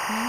Hmm?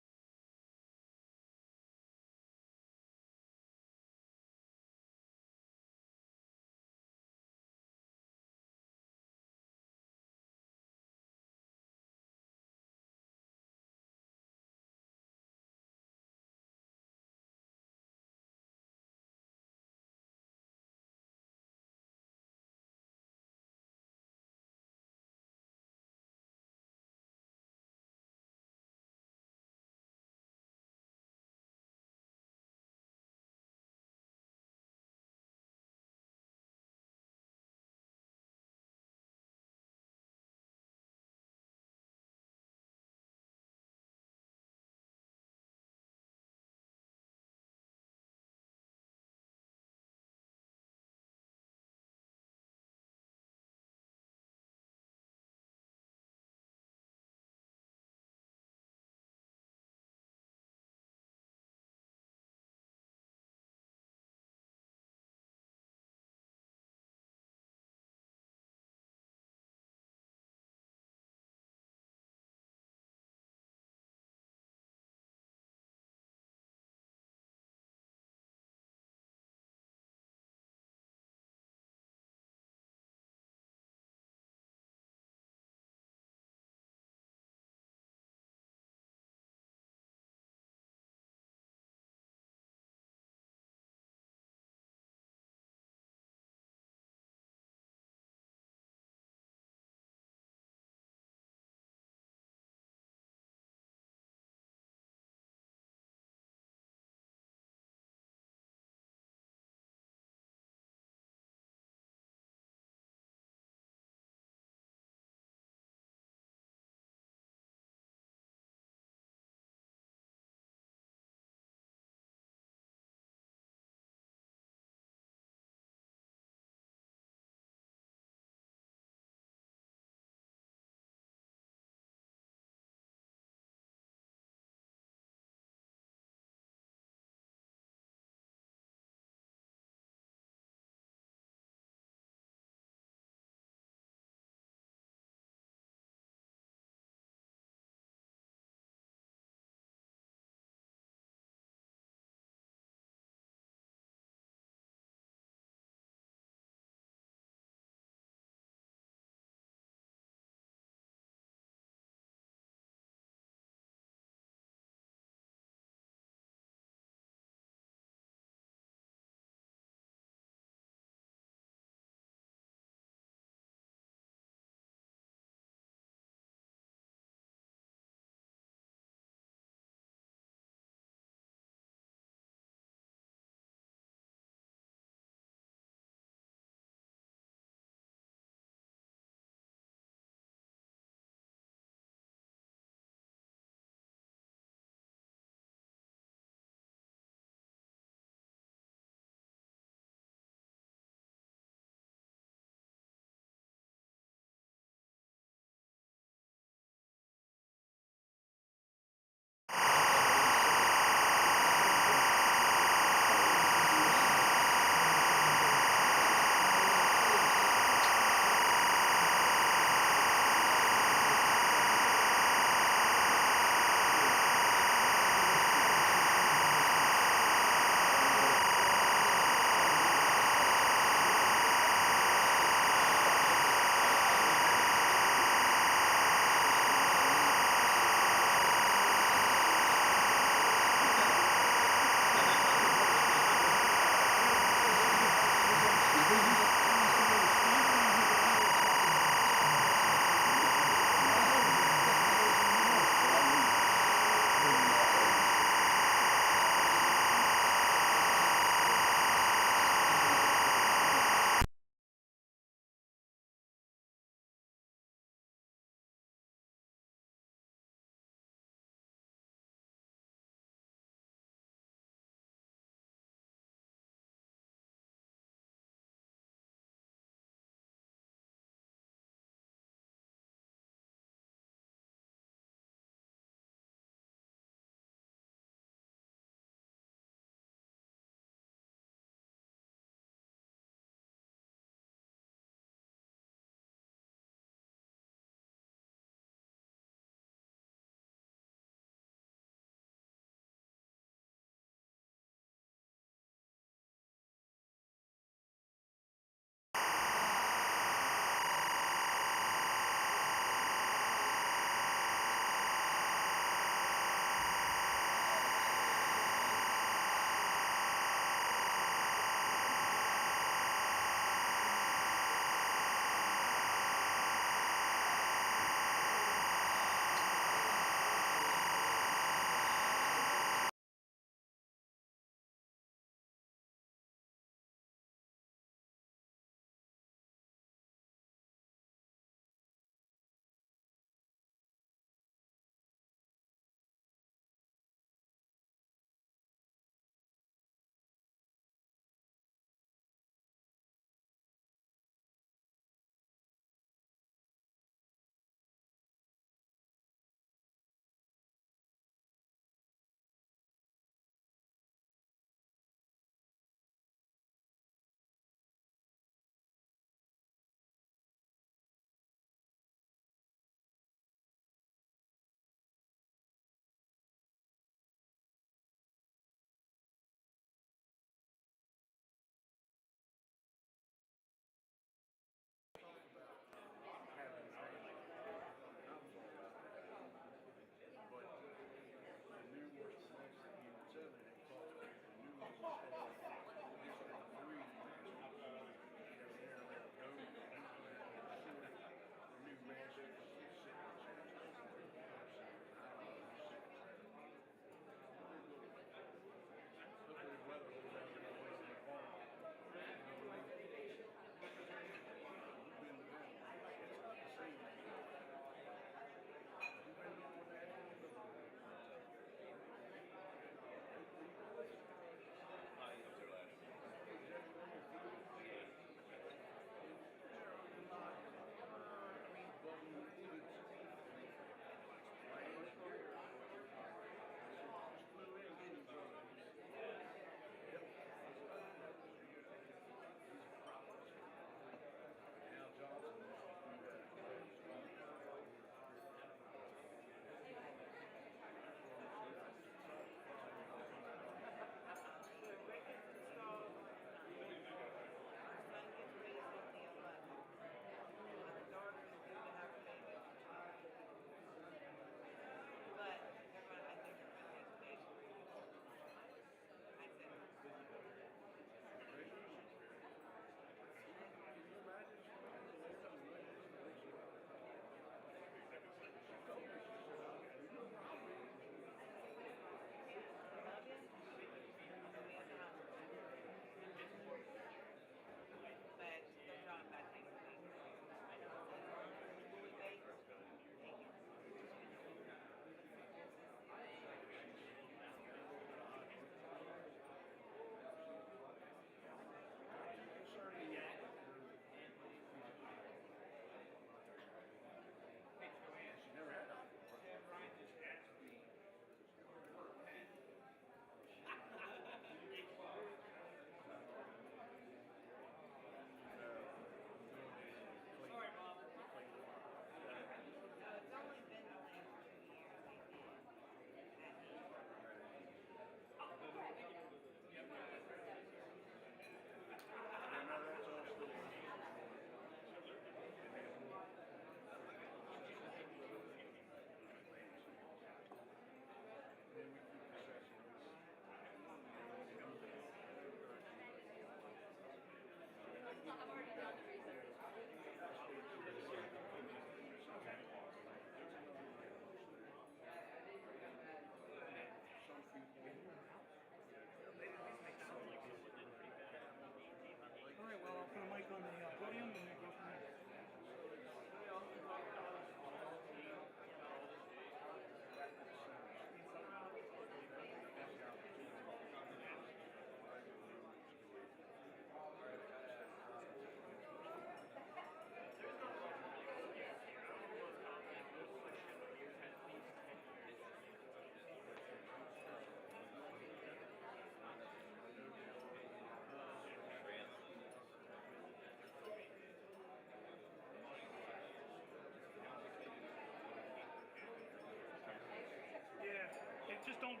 just don't,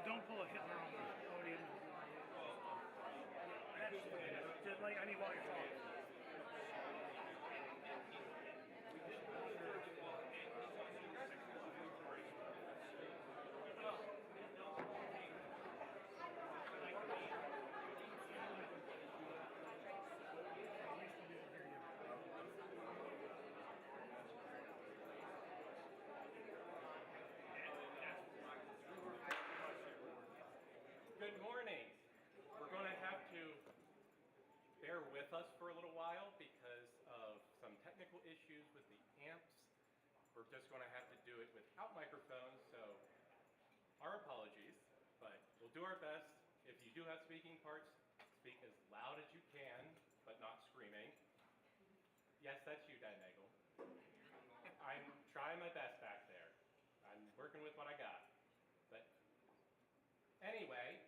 don't pull a Hitler on the podium. That's just like I need while you're talking. Good morning. We're going to have to bear with us for a little while because of some technical issues with the amps. We're just going to have to do it without microphones, so our apologies, but we'll do our best. If you do have speaking parts, speak as loud as you can, but not screaming. Yes, that's you, Dan Nagel. I'm trying my best back there. I'm working with what I got. But anyway,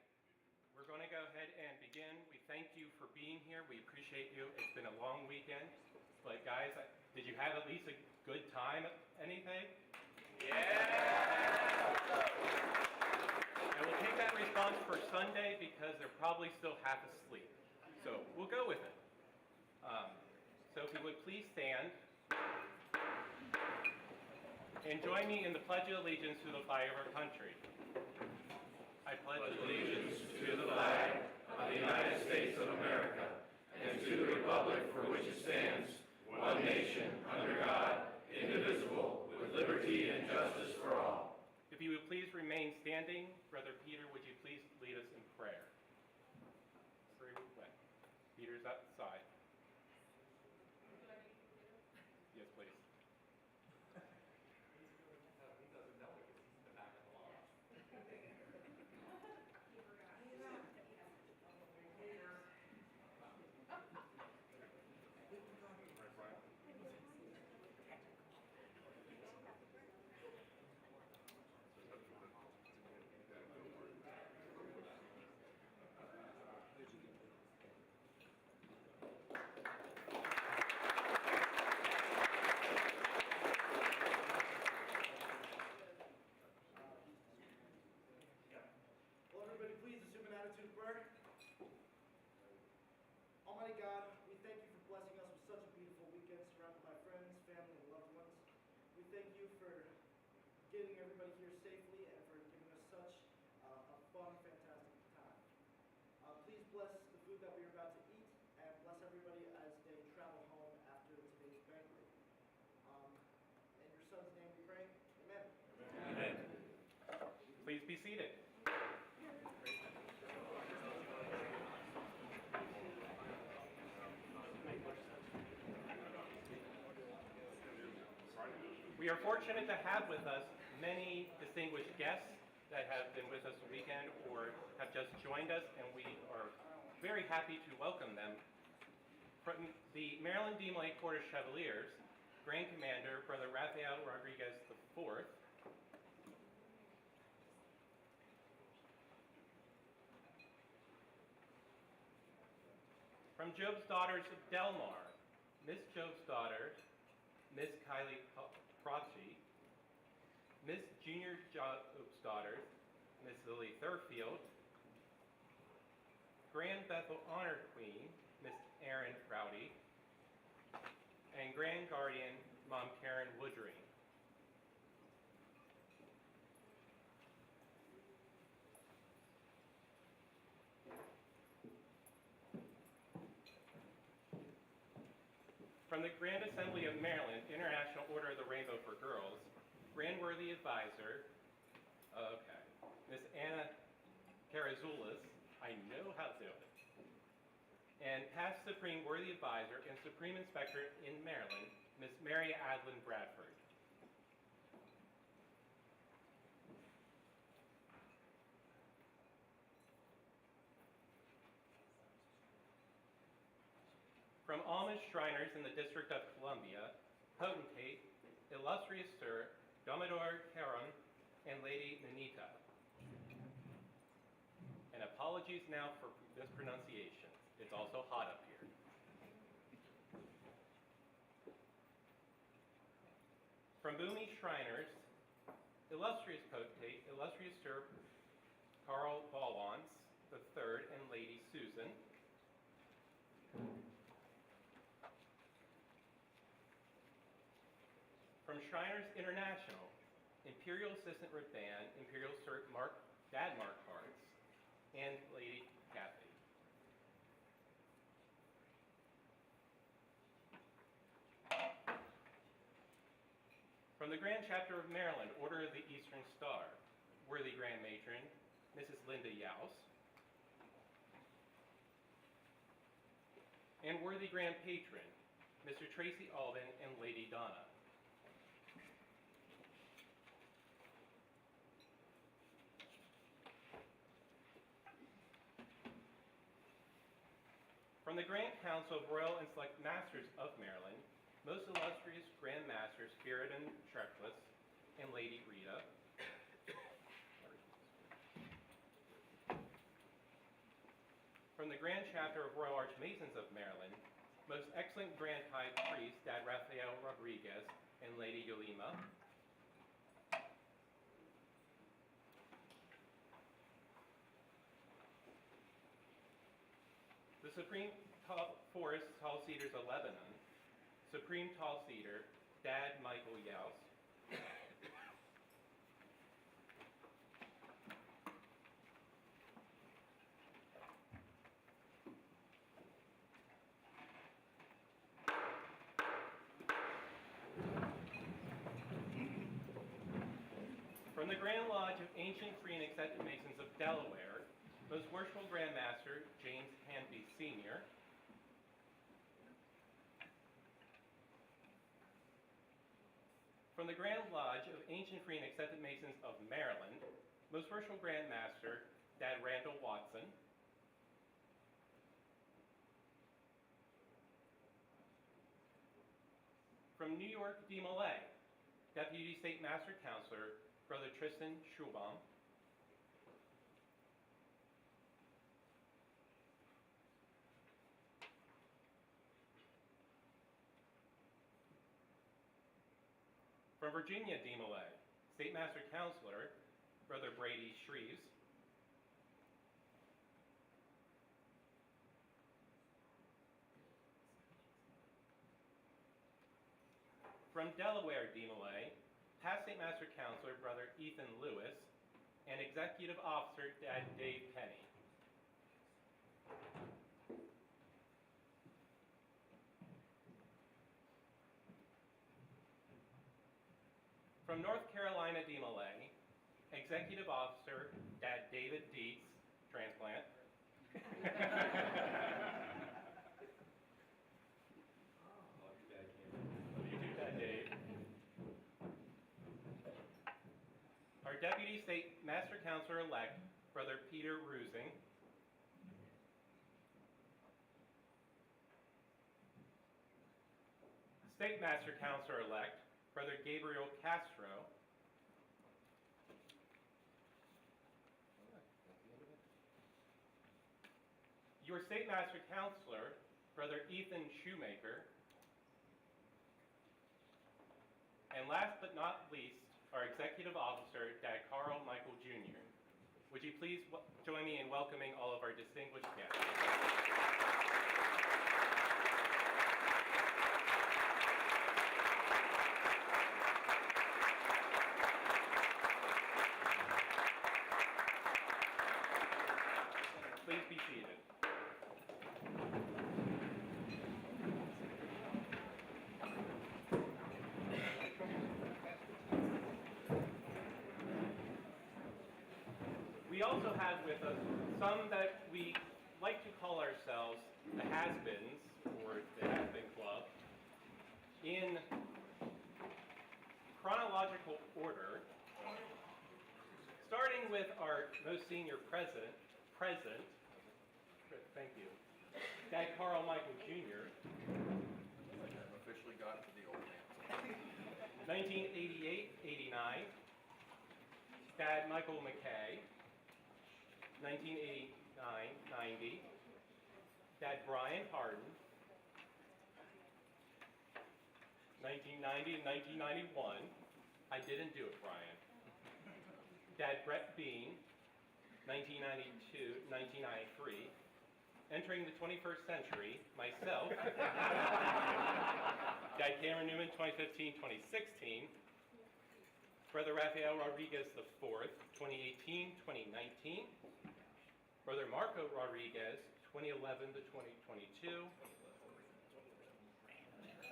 we're going to go ahead and begin. We thank you for being here. We appreciate you. It's been a long weekend. But guys, did you have at least a good time at anything? Yeah! And we'll take that response for Sunday because they're probably still half asleep. So we'll go with it. So if you would please stand and join me in the Pledge of Allegiance to the flag of our country. I pledge allegiance to the flag of the United States of America and to the republic for which it stands, one nation, under God, indivisible, with liberty and justice for all. If you would please remain standing, Brother Peter, would you please lead us in prayer? Peter's outside. Yes, please. He doesn't know because he's in the back of the line. Will everybody please assume an attitude of prayer? Almighty God, we thank you for blessing us with such a beautiful weekend surrounded by friends, family, and loved ones. We thank you for getting everybody here safely and for giving us such a fun, fantastic time. Please bless the food that we are about to eat and bless everybody as they travel home after today's banquet. In your son's name we pray. Amen. Amen. Please be seated. We are fortunate to have with us many distinguished guests that have been with us the weekend or have just joined us, and we are very happy to welcome them. From the Maryland DeMolay Court of Chevaliers, Grand Commander Brother Rafael Rodriguez IV, from Job's Daughters of Delmar, Miss Job's daughter, Miss Kylie Prachi, Miss Junior Job's daughters, Miss Lily Thurfield, Grand Bethel Honor Queen, Miss Erin Rowdy, and Grand Guardian Mom Karen Woodring. From the Grand Assembly of Maryland, International Order of the Rainbow for Girls, Grand Worthy Advisor, Miss Anna Karazoulis, I know how to do it, and past Supreme Worthy Advisor and Supreme Inspector in Maryland, Miss Mary Adlin Bradford. From Amish Shriners in the District of Columbia, Potentate, Illustrious Sir, Domador Heron, and Lady Nanita. And apologies now for mispronunciation. It's also hot up here. From Boomy Shriners, illustrious potentate, illustrious Sir Karl Ballwans III and Lady Susan. From Shriners International, Imperial Assistant Band, Imperial Sir Dad Mark Hartz, and Lady Kathy. From the Grand Chapter of Maryland, Order of the Eastern Star, worthy Grand Matron, Mrs. Linda Yaus, and worthy Grand Patron, Mr. Tracy Alden and Lady Donna. From the Grand Council of Royal and Select Masters of Maryland, most illustrious Grand Masters Spiriton Treckless and Lady Rita. From the Grand Chapter of Royal Archmasons of Maryland, most excellent Grand High Priest Dad Rafael Rodriguez and Lady Yolima. The Supreme Forest Tall Cedars of Lebanon, Supreme Tall Cedar, Dad Michael Yaus. From the Grand Lodge of Ancient, Free, and Accepted Masons of Delaware, Most Worshipful Grand Master James Hanby Sr., from the Grand Lodge of Ancient, Free, and Accepted Masons of Maryland, Most Worshipful Grand Master Dad Randall Watson, from New York DeMolay, Deputy State Master Counselor Brother Tristan Schulbaum, from Virginia DeMolay, State Master Counselor Brother Brady Shreves, from Delaware DeMolay, Past State Master Counselor Brother Ethan Lewis, and Executive Officer Dad Dave Penny. From North Carolina DeMolay, Executive Officer Dad David Dietz, transplant. Love you, Dad, Cameron. Love you too, Dad Dave. Our Deputy State Master Counselor-elect, Brother Peter Rusing. State Master Counselor-elect, Brother Gabriel Castro. Your State Master Counselor, Brother Ethan Shoemaker. And last but not least, our Executive Officer, Dad Carl Michael Jr. Would you please join me in welcoming all of our distinguished guests. Please be seated. We also have with us some that we like to call ourselves the has-beens, or the has-been club, in chronological order, starting with our most senior present, thank you, Dad Carl Michael Jr. I've officially gotten to the old man. 1988-89, Dad Michael McKay. 1989-90, Dad Brian Harden. 1990 and 1991, I didn't do it, Brian. Dad Brett Bean, 1992, 1993. Entering the 21st century, myself, Dad Cameron Newman, 2015, 2016. Brother Rafael Rodriguez IV, 2018, 2019. Brother Marco Rodriguez, 2011 to 2022.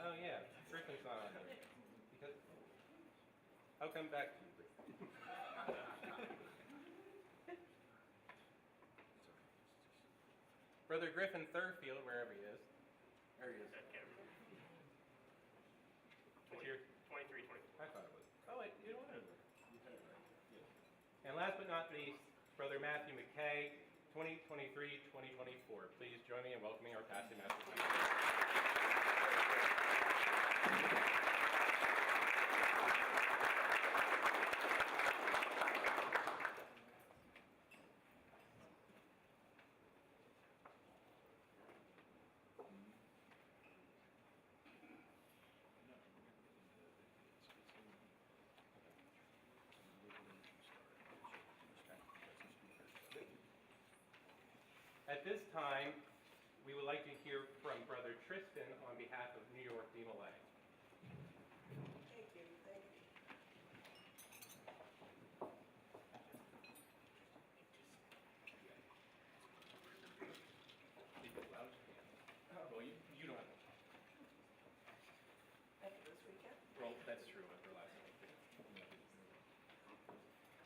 Oh yeah, Griffin's not on there. Because I'll come back to you, Griffin. Brother Griffin Thurfield, wherever he is. There he is. What's your? 23, 24. I thought it was. Oh wait, you don't know. And last but not least, Brother Matthew McKay, 2023, 2024. Please join me in welcoming our past and master teacher. At this time, we would like to hear from Brother Tristan on behalf of New York DeMolay. Thank you, thank you. Well, you don't have to. After this weekend. Well, that's true after last week.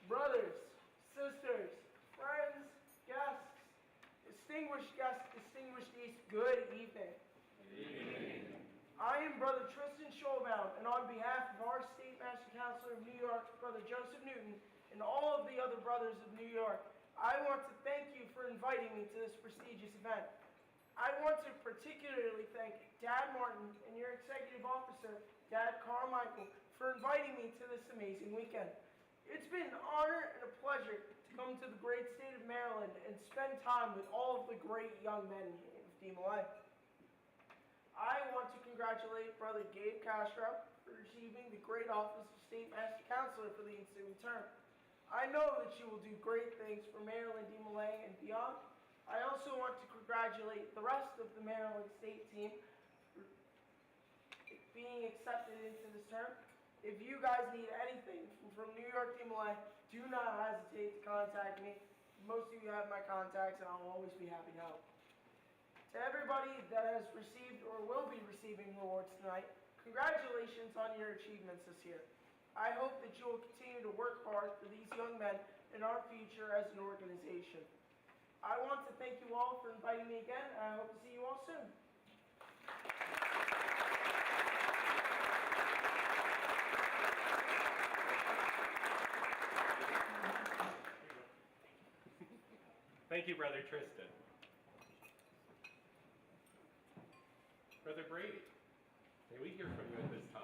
Brothers, sisters, friends, guests, distinguished East, good evening. I am Brother Tristan Schulbaum, and on behalf of our State Master Counselor of New York, Brother Joseph Newton, and all of the other brothers of New York, I want to thank you for inviting me to this prestigious event. I want to particularly thank Dad Martin and your executive officer, Dad Carmichael, for inviting me to this amazing weekend. It's been an honor and a pleasure to come to the great state of Maryland and spend time with all of the great young men of DeMolay. I want to congratulate Brother Gabe Castro for receiving the great office of State Master Counselor for the ensuing term. I know that you will do great things for Maryland, DeMolay, and beyond. I also want to congratulate the rest of the Maryland State team for being accepted into this term. If you guys need anything from New York DeMolay, do not hesitate to contact me. Most of you have my contacts, and I'll always be happy to help. To everybody that has received or will be receiving rewards tonight, congratulations on your achievements this year. I hope that you will continue to work hard for these young men and our future as an organization. I want to thank you all for inviting me again, and I hope to see you all soon. Thank you, Brother Tristan. Brother Brady, may we hear from you at this time?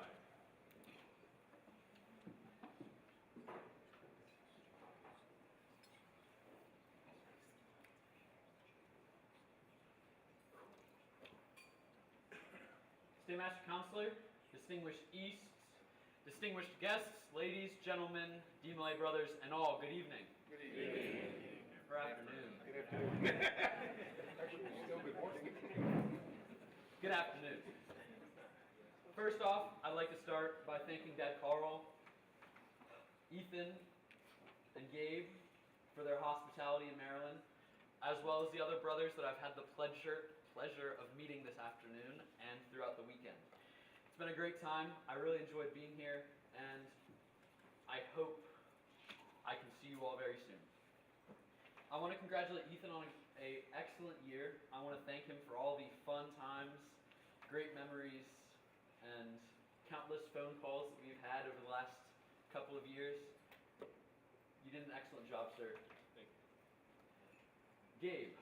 State Master Counselor, distinguished Easts, distinguished guests, ladies, gentlemen, DeMolay brothers, and all, good evening. Good evening. Or afternoon. Good afternoon. Actually, still good morning. Good afternoon. First off, I'd like to start by thanking Dad Carl, Ethan, and Gabe for their hospitality in Maryland, as well as the other brothers that I've had the pleasure of meeting this afternoon and throughout the weekend. It's been a great time. I really enjoyed being here, and I hope I can see you all very soon. I want to congratulate Ethan on an excellent year. I want to thank him for all the fun times, great memories, and countless phone calls that we've had over the last couple of years. You did an excellent job, sir. Thank you. Gabe,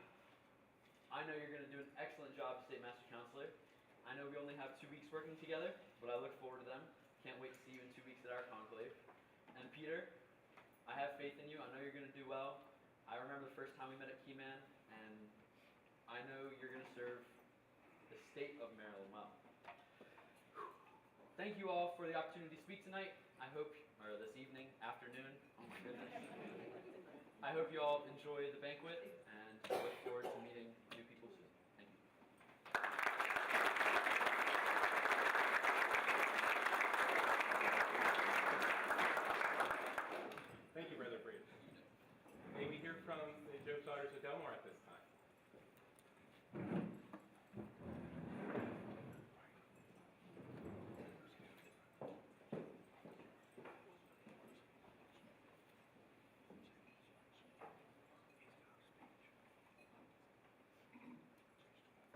I know you're going to do an excellent job as State Master Counselor. I know we only have 2 weeks working together, but I look forward to them. Can't wait to see you in 2 weeks at our conclave. And Peter, I have faith in you. I know you're going to do well. I remember the first time we met at Keyman, and I know you're going to serve the state of Maryland well. Thank you all for the opportunity to speak tonight. I hope, or this evening, afternoon. Oh my goodness. I hope you all enjoy the banquet, and I look forward to meeting new people soon. Thank you. Thank you, Brother Breed. May we hear from the Job's Daughters of Delmar at this time?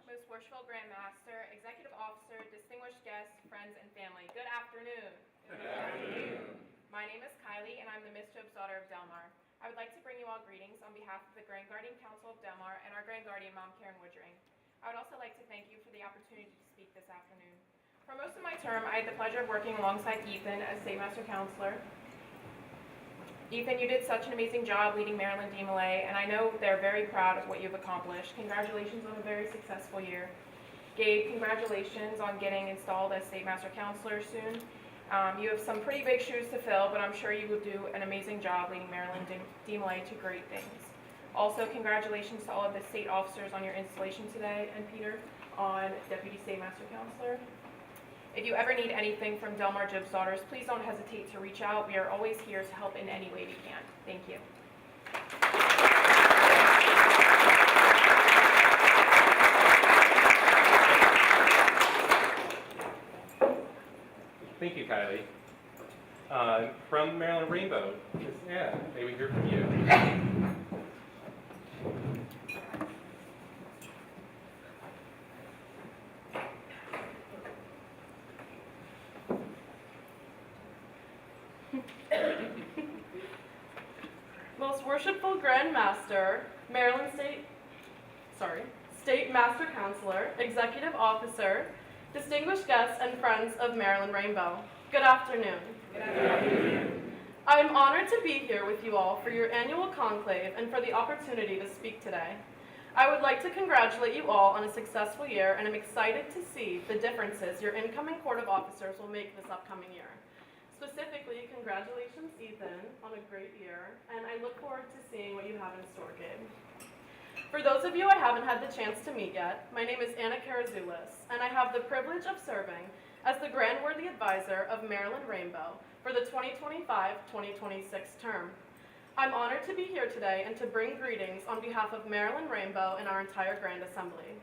Most worshipful Grand Master, Executive Officer, distinguished guests, friends, and family, good afternoon. Good afternoon. My name is Kylie, and I'm the Miss Job's Daughter of Delmar. I would like to bring you all greetings on behalf of the Grand Guardian Council of Delmar and our Grand Guardian, Mom Karen Woodring. I would also like to thank you for the opportunity to speak this afternoon. For most of my term, I had the pleasure of working alongside Ethan as State Master Counselor. Ethan, you did such an amazing job leading Maryland DeMolay, and I know they're very proud of what you've accomplished. Congratulations on a very successful year. Gabe, congratulations on getting installed as State Master Counselor soon. You have some pretty big shoes to fill, but I'm sure you will do an amazing job leading Maryland DeMolay to great things. Also, congratulations to all of the state officers on your installation today, and Peter on Deputy State Master Counselor. If you ever need anything from Delmar Job's Daughters, please don't hesitate to reach out. We are always here to help in any way we can. Thank you. Thank you, Kylie. From Maryland Rainbow, Ms. Anna, may we hear from you? Most worshipful Grand Master, Maryland State Master Counselor, Executive Officer, distinguished guests and friends of Maryland Rainbow. Good afternoon. Good afternoon. I am honored to be here with you all for your annual conclave and for the opportunity to speak today. I would like to congratulate you all on a successful year, and I'm excited to see the differences your incoming Court of Officers will make this upcoming year. Specifically, congratulations, Ethan, on a great year, and I look forward to seeing what you have in store, Gabe. For those of you I haven't had the chance to meet yet, my name is Anna Karazoulis, and I have the privilege of serving as the Grand Worthy Advisor of Maryland Rainbow for the 2025-2026 term. I'm honored to be here today and to bring greetings on behalf of Maryland Rainbow and our entire Grand Assembly.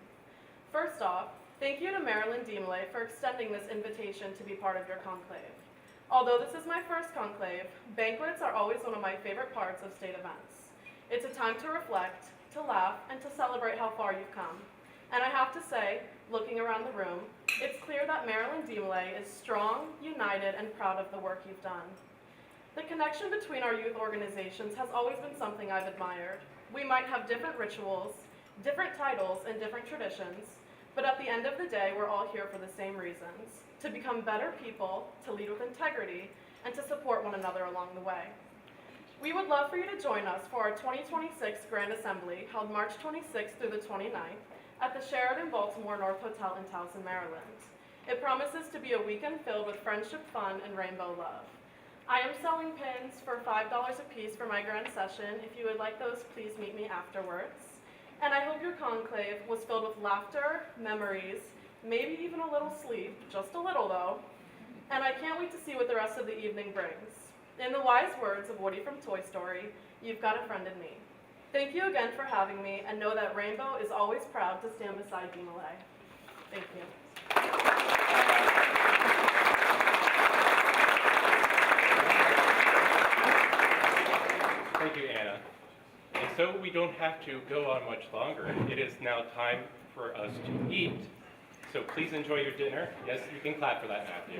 First off, thank you to Maryland DeMolay for extending this invitation to be part of your conclave. Although this is my first conclave, banquets are always one of my favorite parts of state events. It's a time to reflect, to laugh, and to celebrate how far you've come. And I have to say, looking around the room, it's clear that Maryland DeMolay is strong, united, and proud of the work you've done. The connection between our youth organizations has always been something I've admired. We might have different rituals, different titles, and different traditions, but at the end of the day, we're all here for the same reasons: to become better people, to lead with integrity, and to support one another along the way. We would love for you to join us for our 2026 Grand Assembly, held March 26th through the 29th, at the Sheraton Baltimore North Hotel in Towson, Maryland. It promises to be a weekend filled with friendship, fun, and rainbow love. I am selling pins for $5 a piece for my grand session. If you would like those, please meet me afterwards. And I hope your conclave was filled with laughter, memories, maybe even a little sleep, just a little though. And I can't wait to see what the rest of the evening brings. In the wise words of Woody from Toy Story, you've got a friend in me. Thank you again for having me, and know that Rainbow is always proud to stand beside DeMolay. Thank you. Thank you, Anna. And so we don't have to go on much longer. It is now time for us to eat. So please enjoy your dinner. Yes, you can clap for that, Matthew.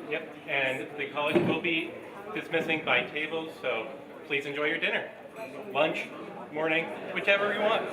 Yep, and the college will be dismissing by tables, so please enjoy your dinner. Lunch, morning, whichever you want.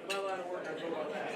My line of work, I go on that.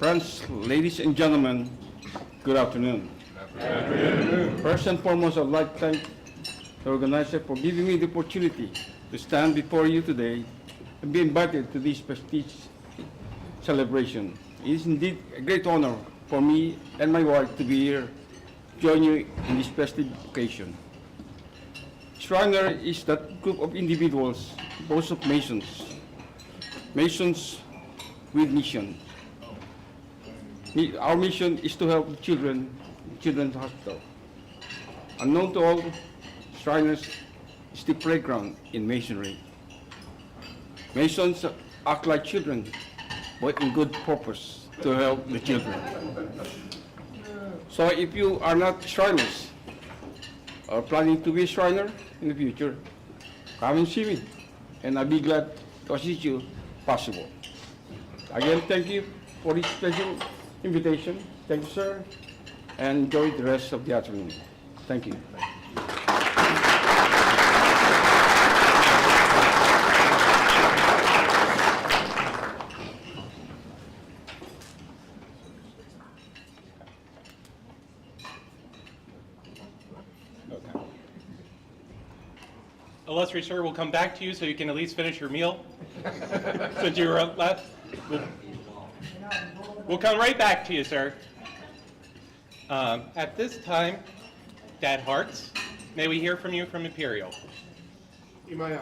Friends, ladies and gentlemen, good afternoon. First and foremost, I'd like to thank the organizer for giving me the opportunity to stand before you today and be invited to this prestigious celebration. It is indeed a great honor for me and my wife to be here, join you in this festive occasion. Shriner is that group of individuals, both of Masons with mission. Our mission is to help children in Children's Hospital. Unknown to all, Shriners is the playground in Masonry. Masons act like children, but in good purpose to help the children. So if you are not Shriners or planning to be a Shriner in the future, come and see me, and I'll be glad to assist you possible. Again, thank you for this special invitation. Thank you, sir, and enjoy the rest of the afternoon. Thank you. Illustrious sir, we'll come back to you so you can at least finish your meal. Since you were up last, we'll come right back to you, sir. At this time, Dad Hartz, may we hear from you from Imperial? In my honor.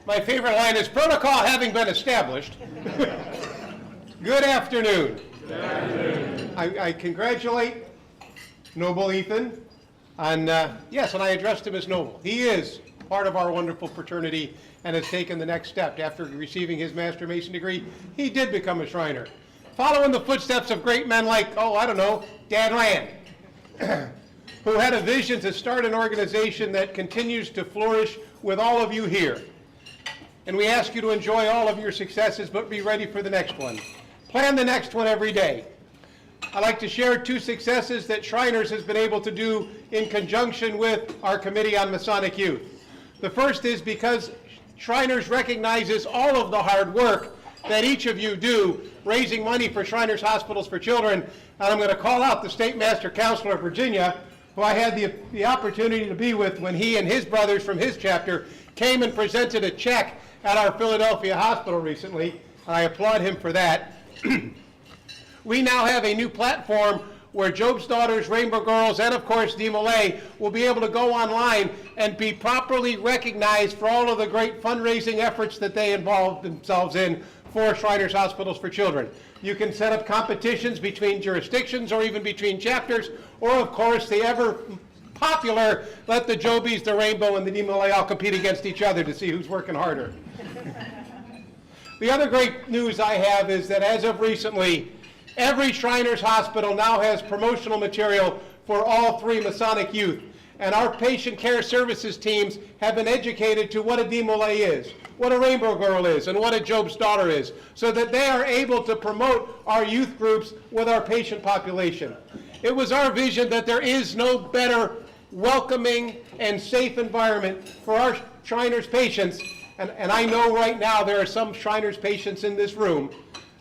My favorite line is, protocol having been established. Good afternoon. Good afternoon. I congratulate Noble Ethan on, yes, and I addressed him as Noble. He is part of our wonderful fraternity and has taken the next step. After receiving his Master Mason degree, he did become a Shriner, following the footsteps of great men like, oh, I don't know, Dan Land, who had a vision to start an organization that continues to flourish with all of you here. And we ask you to enjoy all of your successes, but be ready for the next one. Plan the next one every day. I'd like to share 2 successes that Shriners has been able to do in conjunction with our Committee on Masonic Youth. The first is because Shriners recognizes all of the hard work that each of you do raising money for Shriners Hospitals for Children. And I'm going to call out the State Master Counselor of Virginia, who I had the opportunity to be with when he and his brothers from his chapter came and presented a check at our Philadelphia hospital recently. I applaud him for that. We now have a new platform where Job's Daughters, Rainbow Girls, and of course DeMolay will be able to go online and be properly recognized for all of the great fundraising efforts that they involve themselves in for Shriners Hospitals for Children. You can set up competitions between jurisdictions or even between chapters, or of course the ever popular, let the Jobies, the Rainbow, and the DeMolay all compete against each other to see who's working harder. The other great news I have is that as of recently, every Shriners Hospital now has promotional material for all 3 Masonic youth. And our patient care services teams have been educated to what a DeMolay is, what a Rainbow Girl is, and what a Job's Daughter is, so that they are able to promote our youth groups with our patient population. It was our vision that there is no better welcoming and safe environment for our Shriners patients, and I know right now there are some Shriners patients in this room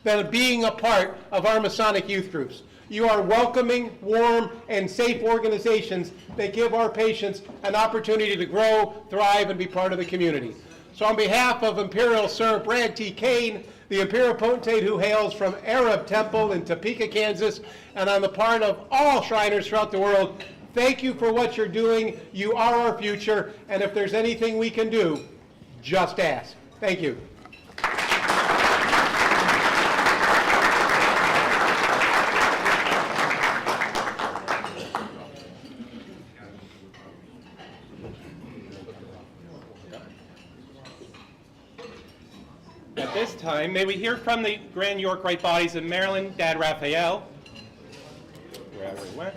that are being a part of our Masonic youth groups. You are welcoming, warm, and safe organizations that give our patients an opportunity to grow, thrive, and be part of the community. So on behalf of Imperial Sir Brad T. Kane, the Imperial Potentate who hails from Arab Temple in Topeka, Kansas, and on the part of all Shriners throughout the world, thank you for what you're doing. You are our future, and if there's anything we can do, just ask. Thank you. At this time, may we hear from the Grand York Right Bodies of Maryland, Dad Raphael. Wherever he went.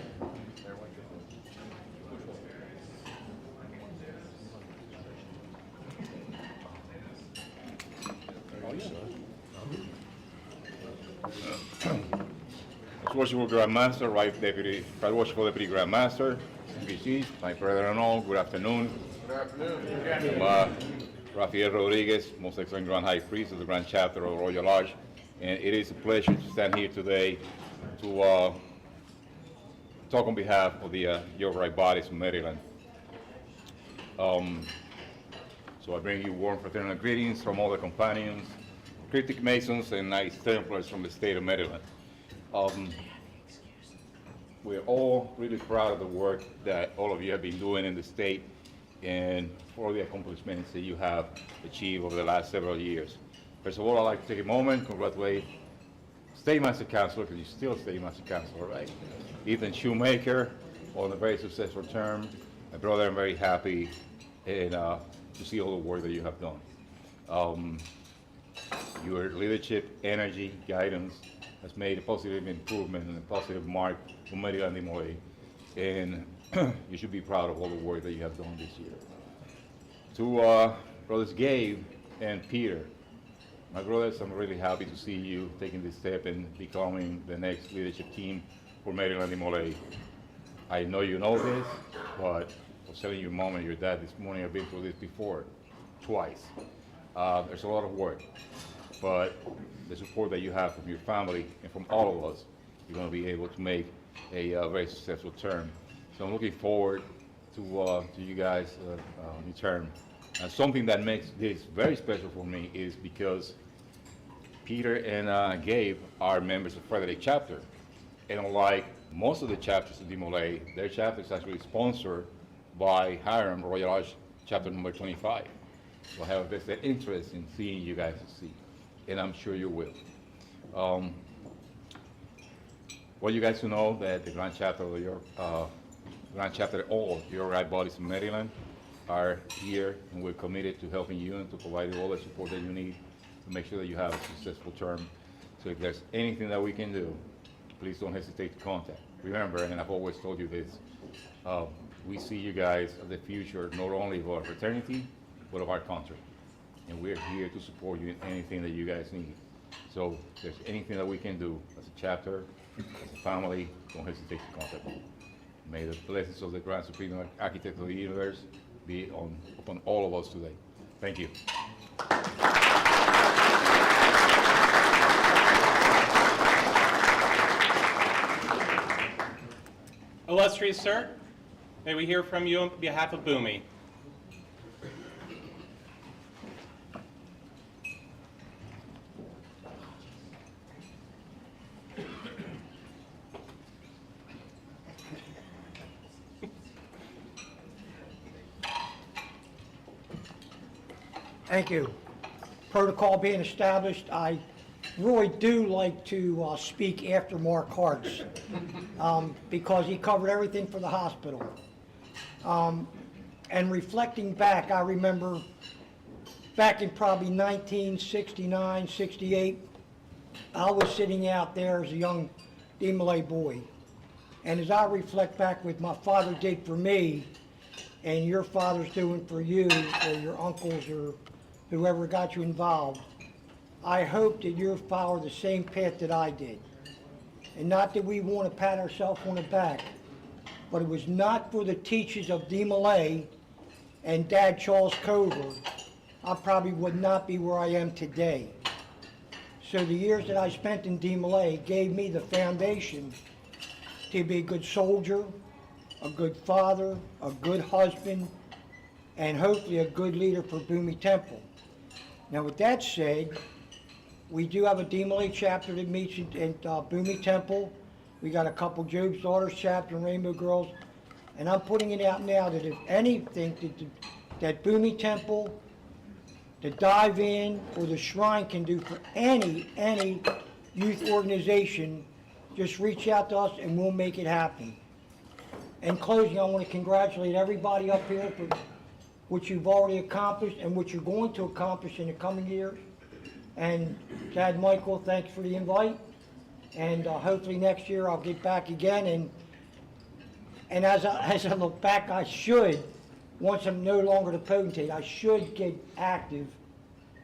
Worshipful Grandmaster, Right Worshipful Deputy Grandmaster, NBCs, my brother-in-law, good afternoon. Good afternoon. Rafael Rodriguez, Most Excellent Grand High Priest of the Grand Chapter of Royal Lodge, and it is a pleasure to stand here today to talk on behalf of the Your Right Bodies of Maryland. So I bring you warm fraternal greetings from all the companions, Cryptic Masons, and Knights Templars from the state of Maryland. We're all really proud of the work that all of you have been doing in the state and for the accomplishments that you have achieved over the last several years. First of all, I'd like to take a moment, congratulate State Master Counselor, because you're still State Master Counselor, right? Ethan Shoemaker on a very successful term. My brother, I'm very happy and to see all the work that you have done. Your leadership, energy, guidance has made a positive improvement and a positive mark for Maryland DeMolay, and you should be proud of all the work that you have done this year. To brothers Gabe and Peter, my brothers, I'm really happy to see you taking this step and becoming the next leadership team for Maryland DeMolay. I know you know this, but I was telling your mom and your dad this morning, I've been through this before, twice. There's a lot of work, but the support that you have from your family and from all of us, you're going to be able to make a very successful term. So I'm looking forward to you guys' new term. And something that makes this very special for me is because Peter and Gabe are members of Frederick chapter. And unlike most of the chapters of DeMolay, their chapter is actually sponsored by Hiram Royal Lodge chapter number 25. So I have a vested interest in seeing you guys succeed, and I'm sure you will. Want you guys to know that the Grand Chapter of your all Your Right Bodies in Maryland are here, and we're committed to helping you and to providing all the support that you need to make sure that you have a successful term. So if there's anything that we can do, please don't hesitate to contact. Remember, and I've always told you this, we see you guys as the future not only of our fraternity, but of our country. And we're here to support you in anything that you guys need. So if there's anything that we can do as a chapter, as a family, don't hesitate to contact me. May the blessings of the Grand Supreme Architect of the Universe be upon all of us today. Thank you. Illustrious sir, may we hear from you on behalf of Boomy. Thank you. Protocol being established, I really do like to speak after Mark Hartz because he covered everything for the hospital. And reflecting back, I remember back in probably 1969, 68, I was sitting out there as a young DeMolay boy. And as I reflect back what my father did for me, and your father's doing for you, or your uncles, or whoever got you involved, I hope that you'll follow the same path that I did. And not that we want to pat ourselves on the back, but it was not for the teachers of DeMolay and Dad Charles Cover, I probably would not be where I am today. So the years that I spent in DeMolay gave me the foundation to be a good soldier, a good father, a good husband, and hopefully a good leader for Boomy Temple. Now with that said, we do have a DeMolay chapter that meets in Boomy Temple. We got a couple Job's Daughters chapter and Rainbow Girls. And I'm putting it out now that if anything that Boomy Temple, the Dive In, or the Shrine can do for any youth organization, just reach out to us and we'll make it happen. In closing, I want to congratulate everybody up here for what you've already accomplished and what you're going to accomplish in the coming years. And Dad Michael, thanks for the invite. And hopefully next year I'll get back again. And as I look back, I should, once I'm no longer the potentate, I should get active,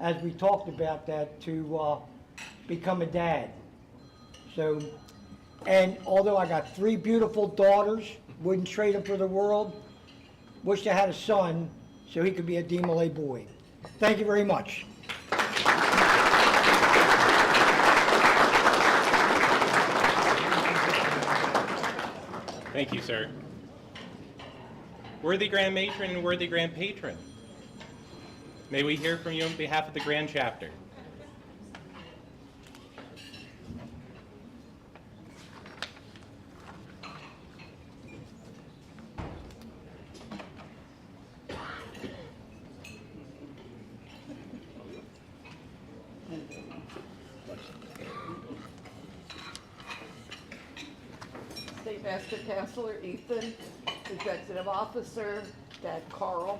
as we talked about that, to become a dad. So, and although I got 3 beautiful daughters, wouldn't trade them for the world, wish I had a son so he could be a DeMolay boy. Thank you very much. Thank you, sir. Worthy Grand Matron and worthy Grand Patron, may we hear from you on behalf of the Grand Chapter. State Master Counselor Ethan, Executive Officer Dad Carl,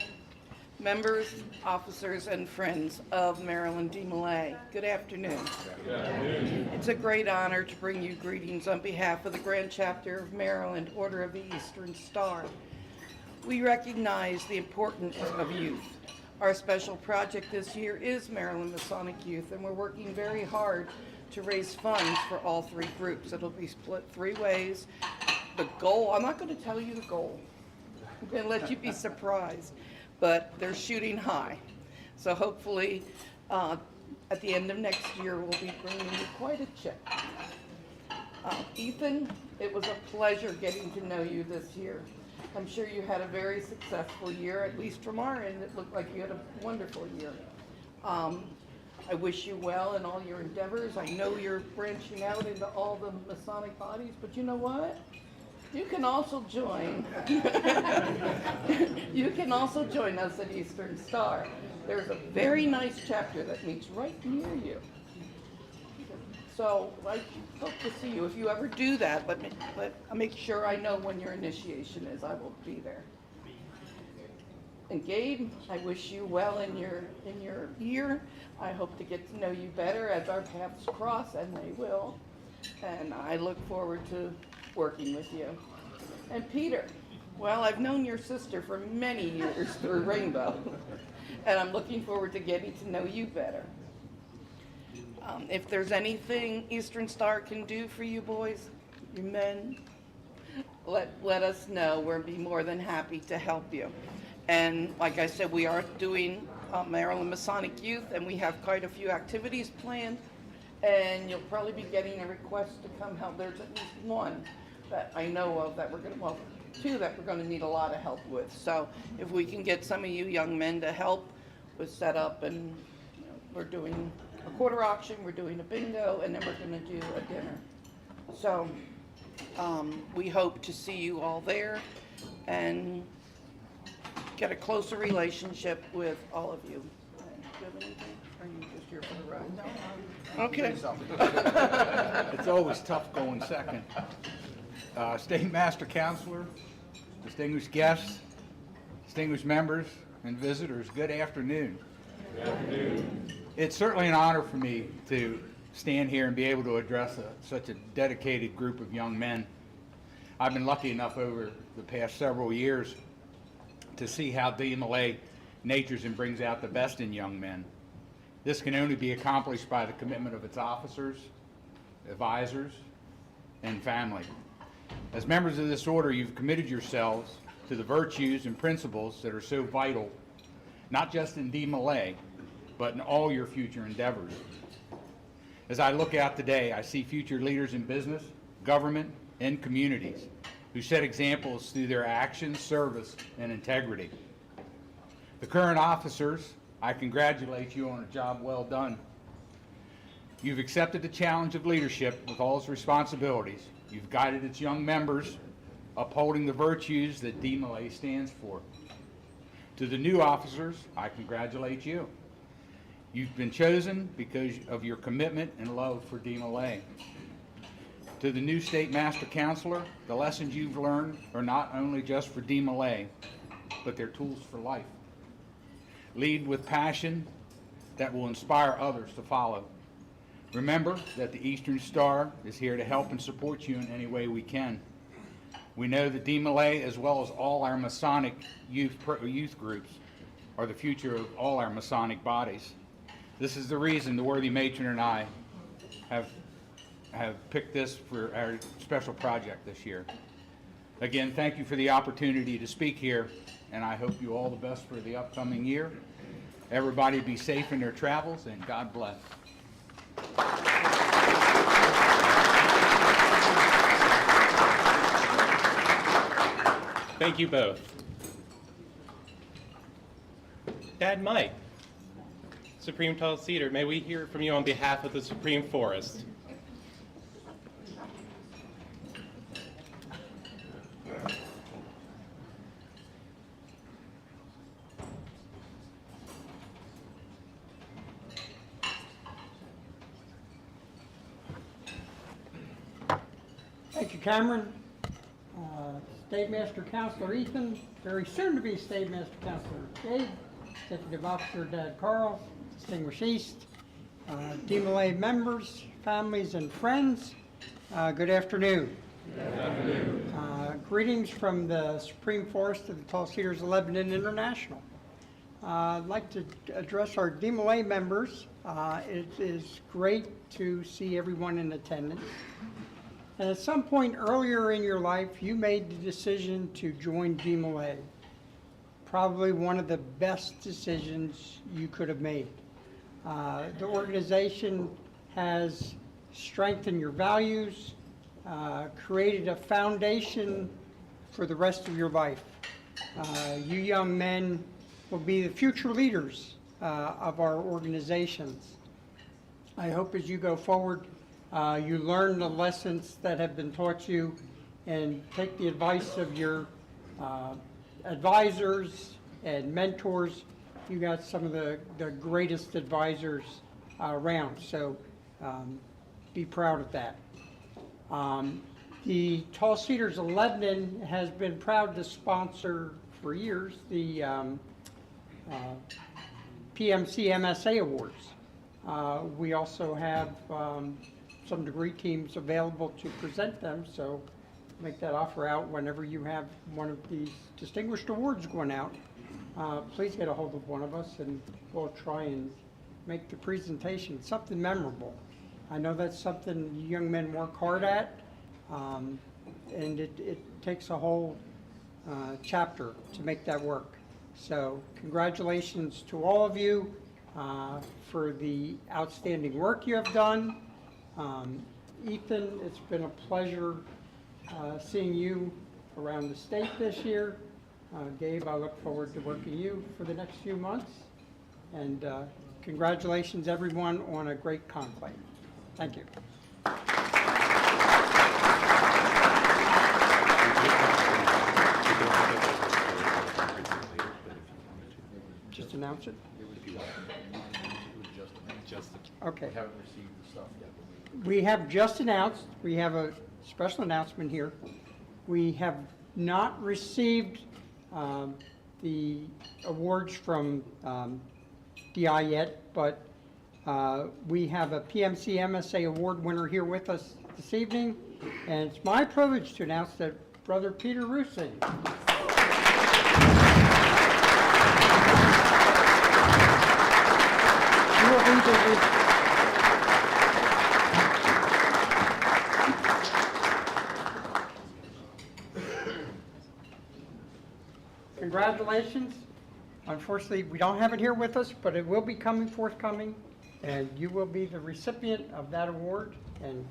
members, officers, and friends of Maryland DeMolay. Good afternoon. Good afternoon. It's a great honor to bring you greetings on behalf of the Grand Chapter of Maryland Order of the Eastern Star. We recognize the importance of youth. Our special project this year is Maryland Masonic Youth, and we're working very hard to raise funds for all three groups. It'll be split three ways. The goal, I'm not going to tell you the goal. I'm going to let you be surprised, but they're shooting high. So hopefully, at the end of next year, we'll be bringing you quite a check. Ethan, it was a pleasure getting to know you this year. I'm sure you had a very successful year, at least from our end. It looked like you had a wonderful year. I wish you well in all your endeavors. I know you're branching out into all the Masonic bodies, but you know what? You can also join. You can also join us at Eastern Star. There's a very nice chapter that meets right near you. So I hope to see you. If you ever do that, let make sure I know when your initiation is. I will be there. And Gabe, I wish you well in your year. I hope to get to know you better as our paths cross, and they will. And I look forward to working with you. And Peter, well, I've known your sister for many years through Rainbow, and I'm looking forward to getting to know you better. If there's anything Eastern Star can do for you boys, you men, let us know. We'll be more than happy to help you. And like I said, we are doing Maryland Masonic Youth, and we have quite a few activities planned. And you'll probably be getting a request to come help. There's at least one that I know of that we're going to, well, two that we're going to need a lot of help with. So if we can get some of you young men to help with setup, and we're doing a quarter auction, we're doing a bingo, and then we're going to do a dinner. So we hope to see you all there and get a closer relationship with all of you. Do you have anything? Or are you just here for the ride? No. Okay. It's always tough going second. State Master Counselor, distinguished guests, distinguished members and visitors, good afternoon. Good afternoon. It's certainly an honor for me to stand here and be able to address such a dedicated group of young men. I've been lucky enough over the past several years to see how DeMolay natures and brings out the best in young men. This can only be accomplished by the commitment of its officers, advisors, and family. As members of this order, you've committed yourselves to the virtues and principles that are so vital, not just in DeMolay, but in all your future endeavors. As I look out today, I see future leaders in business, government, and communities who set examples through their actions, service, and integrity. The current officers, I congratulate you on a job well done. You've accepted the challenge of leadership with all its responsibilities. You've guided its young members, upholding the virtues that DeMolay stands for. To the new officers, I congratulate you. You've been chosen because of your commitment and love for DeMolay. To the new State Master Counselor, the lessons you've learned are not only just for DeMolay, but they're tools for life. Lead with passion that will inspire others to follow. Remember that the Eastern Star is here to help and support you in any way we can. We know that DeMolay, as well as all our Masonic youth groups, are the future of all our Masonic bodies. This is the reason the worthy matron and I have picked this for our special project this year. Again, thank you for the opportunity to speak here, and I hope you all the best for the upcoming year. Everybody be safe in their travels, and God bless. Thank you both. Dad Mike, Supreme Tall Cedar, may we hear from you on behalf of the Supreme Forest? Thank you, Cameron. State Master Counselor Ethan, very soon to be State Master Counselor Gabe, Executive Officer Dad Carl, Distinguished East, DeMolay members, families, and friends, good afternoon. Good afternoon. Greetings from the Supreme Forest of the Tall Cedars of Lebanon International. I'd like to address our DeMolay members. It is great to see everyone in attendance. And at some point earlier in your life, you made the decision to join DeMolay. Probably one of the best decisions you could have made. The organization has strengthened your values, created a foundation for the rest of your life. You young men will be the future leaders of our organizations. I hope as you go forward, you learn the lessons that have been taught you and take the advice of your advisors and mentors. You got some of the greatest advisors around, so be proud of that. The Tall Cedars of Lebanon has been proud to sponsor for years the PMC MSA Awards. We also have some degree teams available to present them, so make that offer out whenever you have one of these distinguished awards going out. Please get a hold of one of us and we'll try and make the presentation something memorable. I know that's something you young men work hard at, and it takes a whole chapter to make that work. So congratulations to all of you for the outstanding work you have done. Ethan, it's been a pleasure seeing you around the state this year. Gabe, I look forward to working you for the next few months. And congratulations, everyone, on a great conclave. Thank you. Just announce it? Okay. We haven't received the stuff yet. We have just announced, we have a special announcement here. We have not received the awards from DI yet, but we have a PMC MSA award winner here with us this evening, and it's my privilege to announce that Brother Peter Rusing. You will be the congratulations. Unfortunately, we don't have it here with us, but it will be forthcoming, and you will be the recipient of that award. And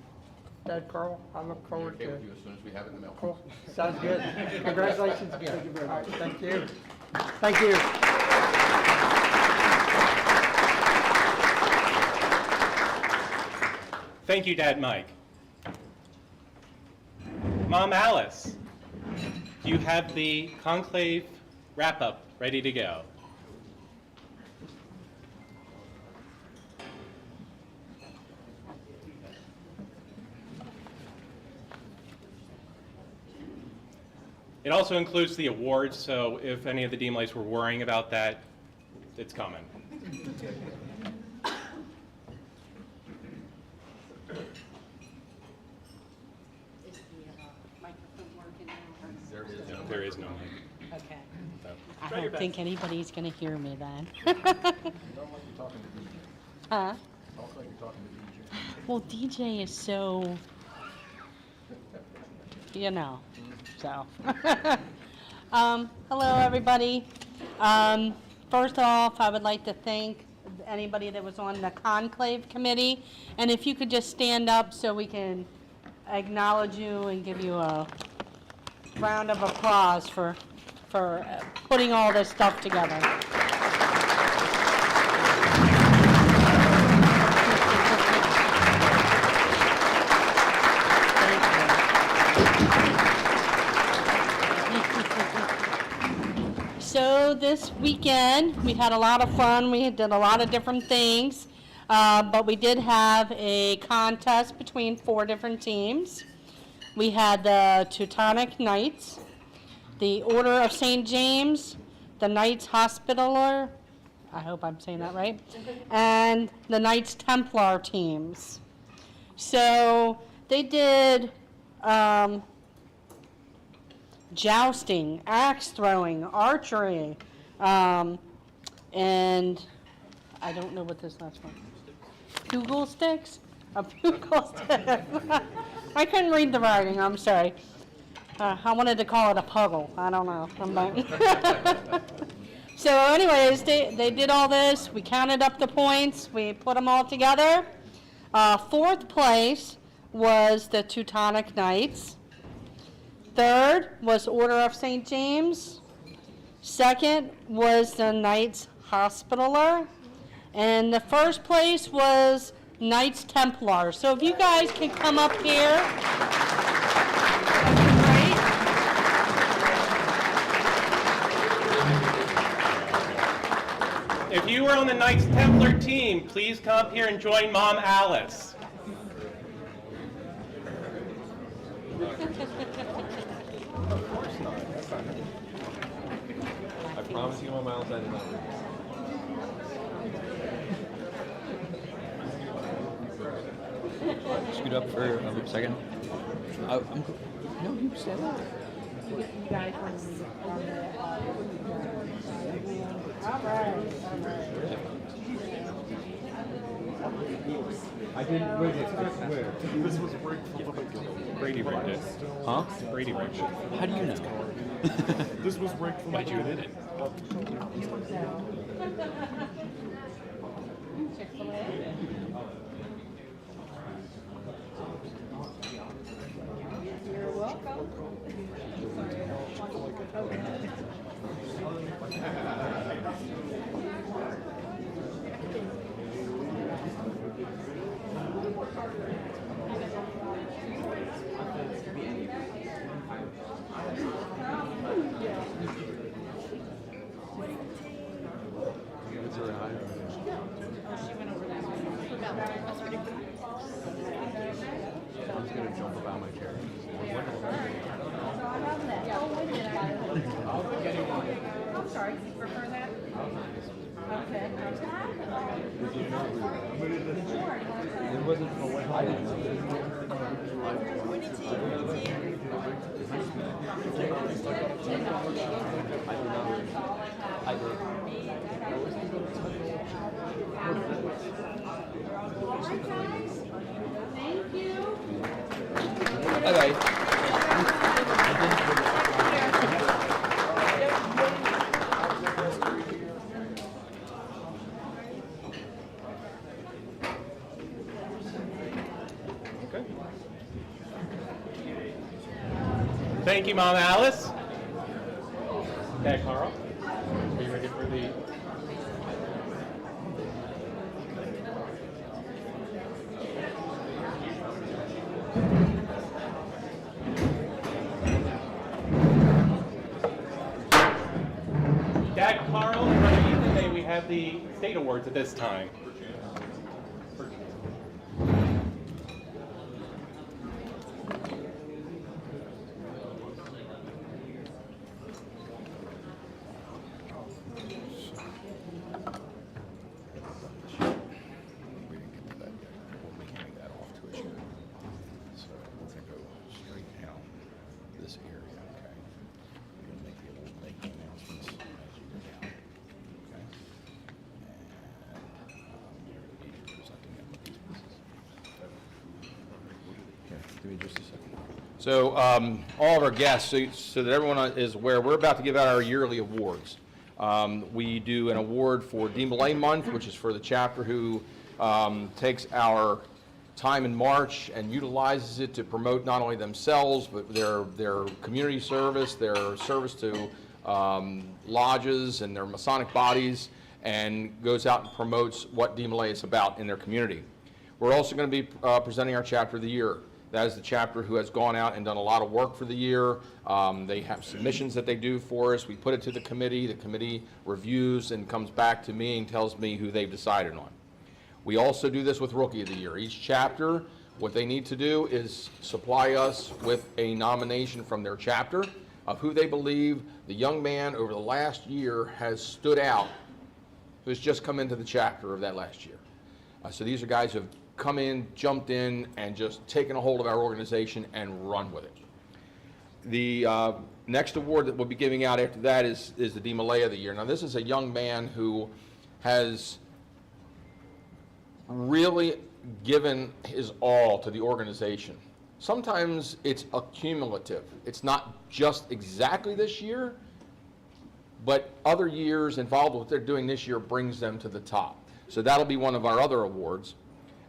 Dad Carl, I look forward to with you as soon as we have it in the mail. Cool. Sounds good. Congratulations again. Thank you very much. Thank you. Thank you. Thank you, Dad Mike. Mom Alice, do you have the conclave wrap-up ready to go? It also includes the awards, so if any of the DeMolays were worrying about that, it's coming. There is no mic. Okay. So, I try your don't think best. anybody's going to hear me then. You don't like you're talking to DJ. Huh? Talk like you're talking to DJ. Well, DJ is so, you know, so. Hello, everybody. First off, I would like to thank anybody that was on the conclave committee. And if you could just stand up so we can acknowledge you and give you a round of applause for putting all this stuff together. So this weekend, we had a lot of fun. We did a lot of different things, but we did have a contest between 4 different teams. We had the Teutonic Knights, the Order of St. James, the Knights Hospitaller, I hope I'm saying that right, and the Knights Templar teams. So they did jousting, axe throwing, archery, and I don't know what this last one. Pugil sticks? A pugil stick. I couldn't read the writing, I'm sorry. I wanted to call it a puggle. I don't know. So anyways, they did all this. We counted up the points. We put them all together. 4th place was the Teutonic Knights. 3rd was Order of St. James. 2nd was the Knights Hospitaller. And the 1st place was Knights Templar. So if you guys can come up here. That'd be great. If you were on the Knights Templar team, please come up here and join Mom Alice. I promise you, Mom Alice, I did not read this. Scoot up for a second. No, you said that. You guys want to read on the, all right. I didn't read it, I swear. This was rigged. Brady rigged it. Huh? Brady rigged it. How do you know? This was rigged from the beginning. You're welcome. I was going to jump about my chair. I'm sorry, you prefer that? Okay. It wasn't for what I didn't Thank you. Okay. Thank you, Mom Alice. Dad Carl, are you ready for the... Dad Carl, and Brother Ethan, may we have the state awards at this time. So all of our guests, so that everyone is aware, we're about to give out our yearly awards. We do an award for DeMolay Month, which is for the chapter who takes our time in March and utilizes it to promote not only themselves, but their community service, their service to lodges and their Masonic bodies, and goes out and promotes what DeMolay is about in their community. We're also going to be presenting our chapter of the year. That is the chapter who has gone out and done a lot of work for the year. They have submissions that they do for us. We put it to the committee reviews and comes back to me and tells me who they've decided on. We also do this with Rookie of the Year. Each chapter, what they need to do is supply us with a nomination from their chapter of who they believe the young man over the last year has stood out, who has just come into the chapter of that last year. So these are guys who have come in, jumped in, and just taken a hold of our organization and run with it. The next award that we'll be giving out after that is the DeMolay of the Year. Now this is a young man who has really given his all to the organization. Sometimes it's accumulative. It's not just exactly this year, but other years involved with what they're doing this year brings them to the top. So that'll be one of our other awards.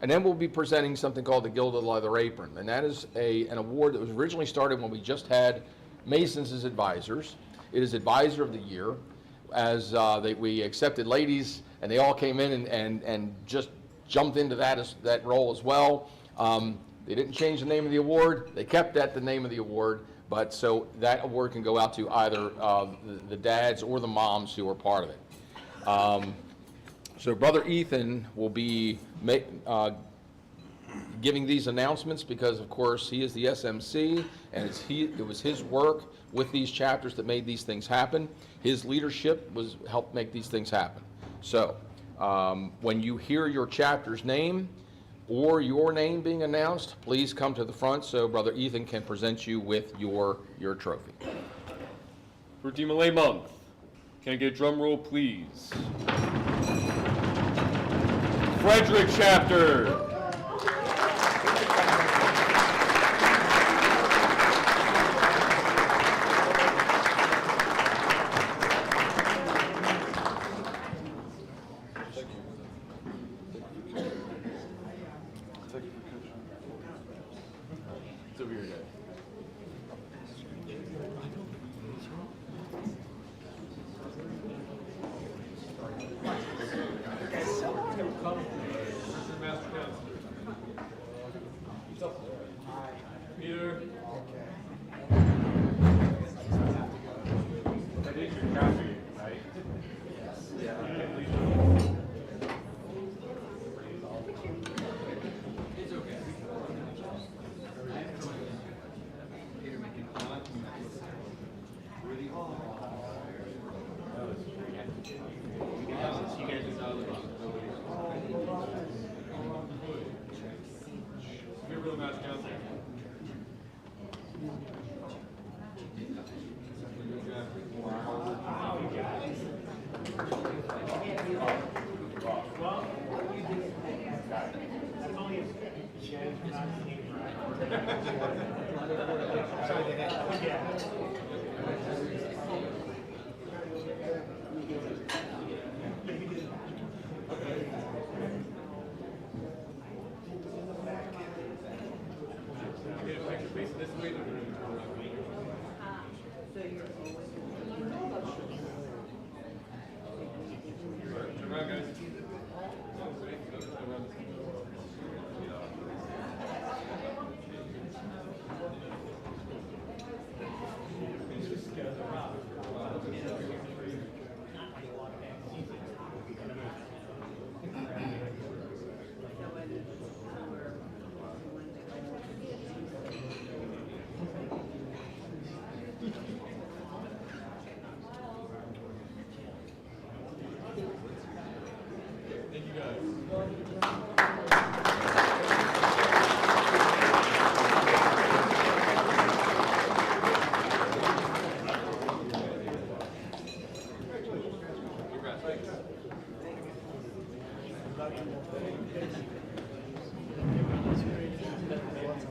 And then we'll be presenting something called the Gilded Leather Apron. And that is an award that was originally started when we just had Masons as advisors. It is Advisor of the Year, as we accepted ladies, and they all came in and just jumped into that role as well. They didn't change the name of the award. They kept that the name of the award. But so that award can go out to either the dads or the moms who are part of it. So Brother Ethan will be giving these announcements because, of course, he is the SMC, and it was his work with these chapters that made these things happen. His leadership helped make these things happen. So when you hear your chapter's name or your name being announced, please come to the front so Brother Ethan can present you with your trophy. For DeMolay Month, can I get a drum roll, please? Frederick Chapter. It's over here, guys. Peter. That is your copy, right? Yes. Yeah. It's okay.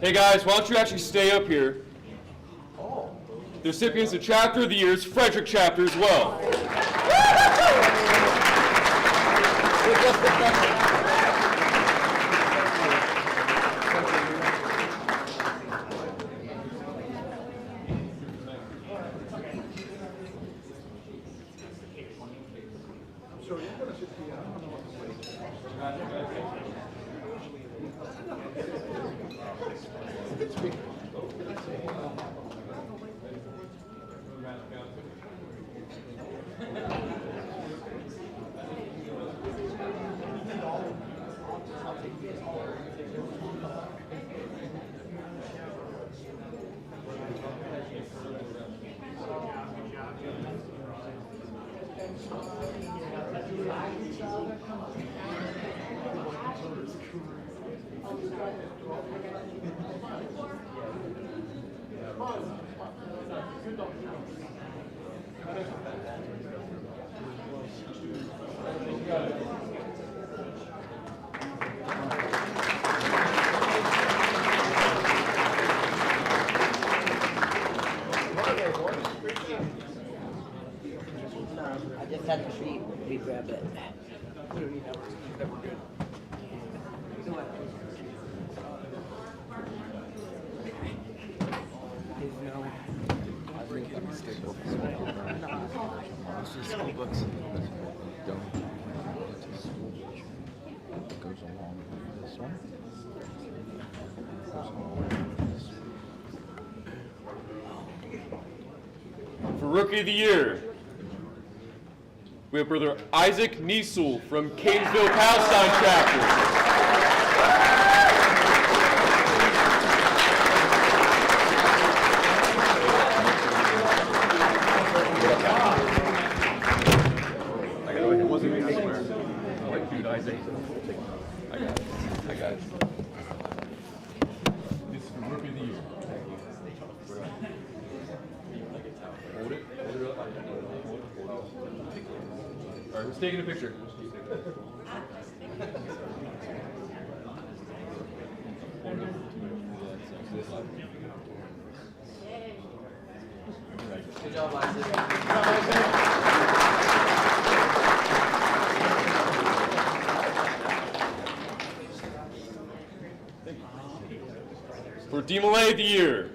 Hey guys, why don't you actually stay up here? The recipients of Chapter of the Year is Frederick Chapter as well. I just had to grab it. School books. Don't it goes along with this one. For Rookie of the Year, we have Brother Isaac Niesel from Canesville Palestine Chapter. I got it. This is for Rookie of the Year. Hold it. Hold it up. All right, who's taking a picture? Good job, Isaac. For DeMolay of the Year,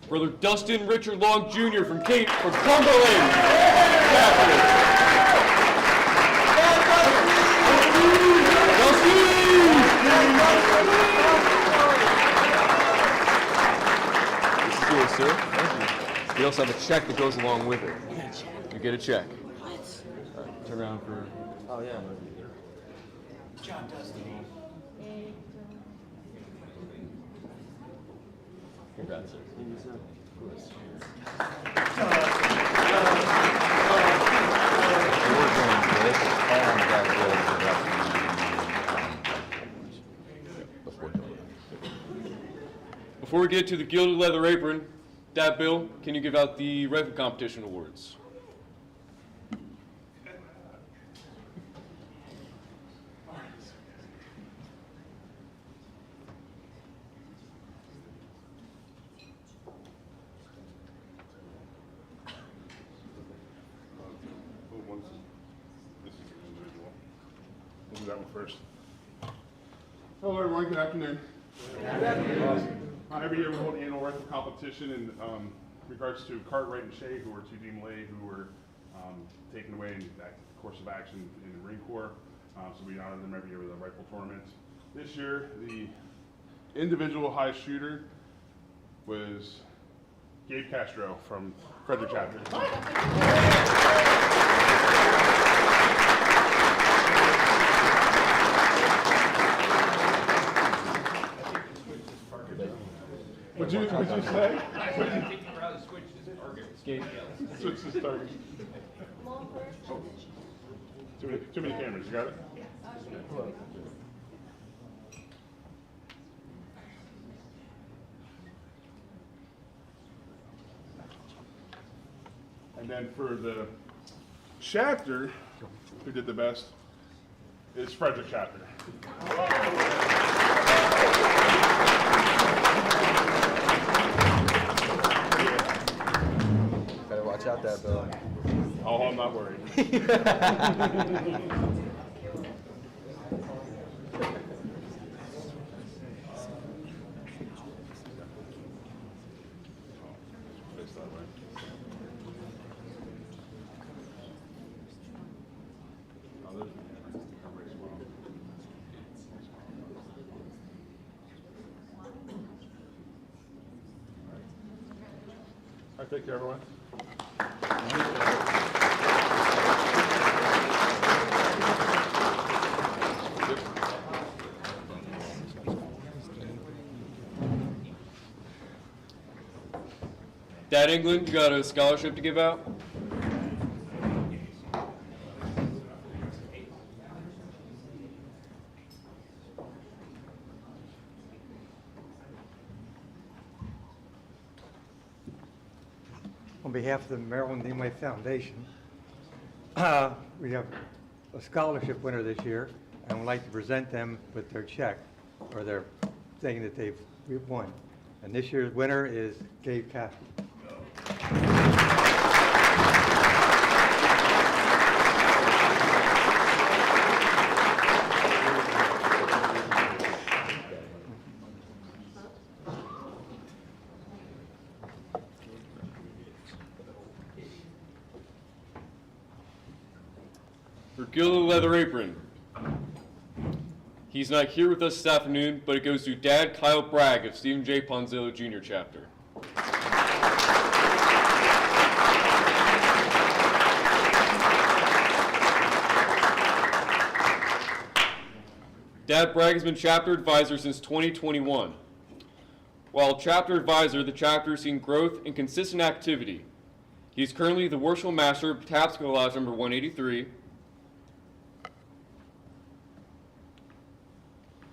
Brother Dustin Richard Long Jr. from Cumberland Chapter. This is yours, sir. Thank you. You also have a check that goes along with it. You get a check. All right, turn around for. Oh, yeah. John Dustin. Congrats, sir. Before we get to the Gilded Leather Apron, Dad Bill, can you give out the rifle competition awards? We'll do that one first. Hello, everyone. Good afternoon. Every year we hold an annual rifle competition in regards to Cartwright and Shea, who were two DeMolay who were taken away in the course of action in the Marine Corps. So we honor them every year with a rifle tournament. This year, the individual highest shooter was Gabe Castro from Frederick Chapter. What'd you say? Switch his target. Oh. Too many cameras, you got it? And then for the Chapter, who did the best, is Frederick Chapter. Better watch out there, Bill. Oh, I'm not worried. All right, take care, everyone. Dad England, you got a scholarship to give out? On behalf of the Maryland DeMolay Foundation, we have a scholarship winner this year, and would like to present them with their check, or their thing that we've won. And this year's winner is Gabe Caffey. For Gilded Leather Apron. He's not here with us this afternoon, but it goes to Dad Kyle Bragg of Stephen J. Ponzillo Jr. chapter. Dad Bragg has been chapter advisor since 2021. While chapter advisor, the chapter has seen growth and consistent activity. He is currently the worshipful master of Tactical Lodge number 183,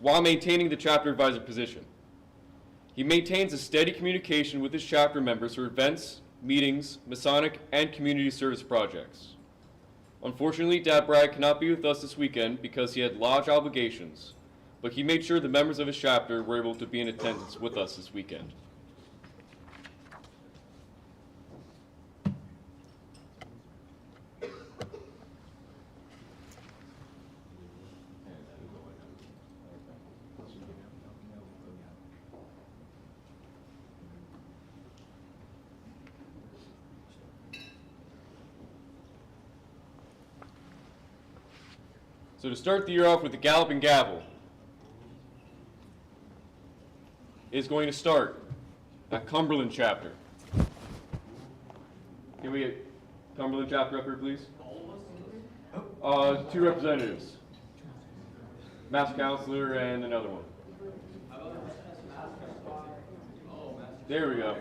while maintaining the chapter advisor position. He maintains a steady communication with his chapter members for events, meetings, Masonic, and community service projects. Unfortunately, Dad Bragg cannot be with us this weekend because he had lodge obligations, but he made sure the members of his chapter were able to be in attendance with us this weekend. So to start the year off with the Galloping Gavel is going to start at Cumberland chapter. Can we get Cumberland chapter up here, please? Two representatives. Master Counselor and another one. There we go.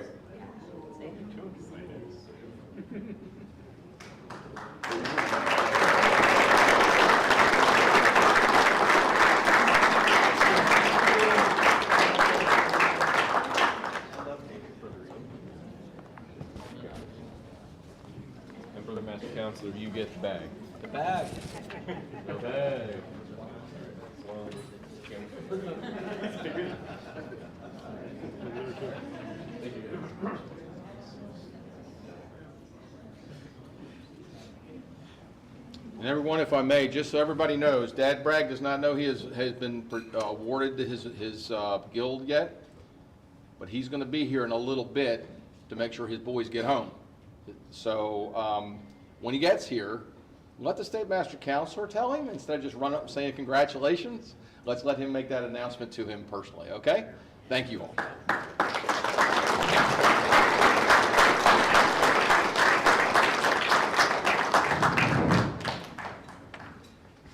And Brother Master Counselor, you get the bag. The bag. The bag. And everyone, if I may, just so everybody knows, Dad Bragg does not know he has been awarded his guild yet, but he's going to be here in a little bit to make sure his boys get home. So when he gets here, let the State Master Counselor tell him instead of just run up and saying congratulations. Let's let him make that announcement to him personally, okay? Thank you all.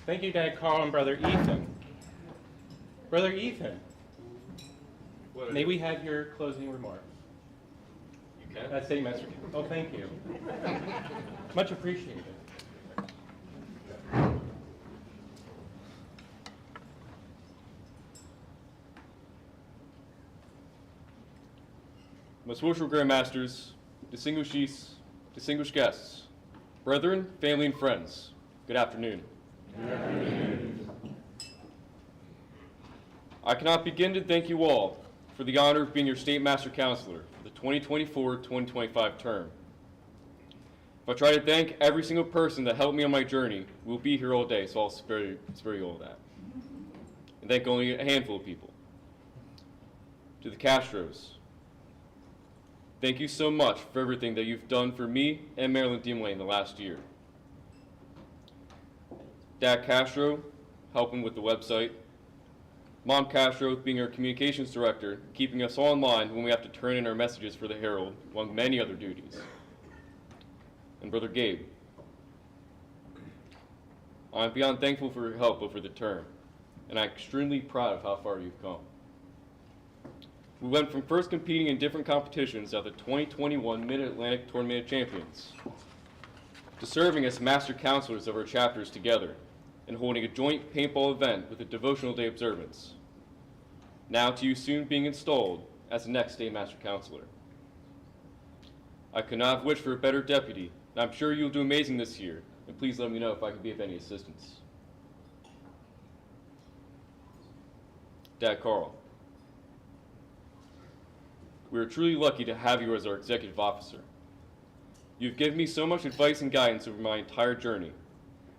Thank you, Dad Carl and Brother Ethan. Brother Ethan, may we have your closing remarks? You can. That's State Master. Oh, thank you. Much appreciated. Most worshipful Grand Masters, distinguished chiefs, distinguished guests, brethren, family, and friends, good afternoon. Good afternoon. I cannot begin to thank you all for the honor of being your State Master Counselor for the 2024-2025 term. If I try to thank every single person that helped me on my journey, we'll be here all day, so I'll spare you all that. And thank only a handful of people. To the Castros, thank you so much for everything that you've done for me and Marilyn DeMolay in the last year. Dad Castro, helping with the website. Mom Castro, being our communications director, keeping us all in line when we have to turn in our messages for the Herald, among many other duties. And Brother Gabe, I'm beyond thankful for your help over the term, and I'm extremely proud of how far you've come. We went from first competing in different competitions at the 2021 Mid-Atlantic Tournament of Champions to serving as master counselors of our chapters together and holding a joint paintball event with a devotional day observance. Now to you soon being installed as the next day master counselor. I could not have wished for a better deputy, and I'm sure you'll do amazing this year, and please let me know if I can be of any assistance. Dad Carl, we are truly lucky to have you as our executive officer. You've given me so much advice and guidance over my entire journey,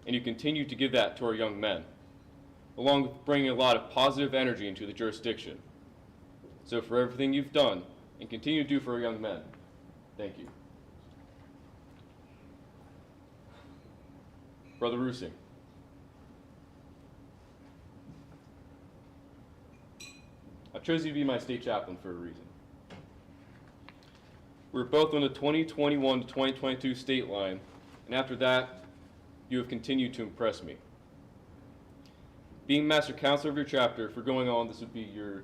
and you continue to give that to our young men, along with bringing a lot of positive energy into the jurisdiction. So for everything you've done and continue to do for our young men, thank you. Brother Rusing, I chose you to be my state chaplain for a reason. We were both on the 2021 to 2022 state line, and after that, you have continued to impress me. Being master counselor of your chapter for going on, this would be your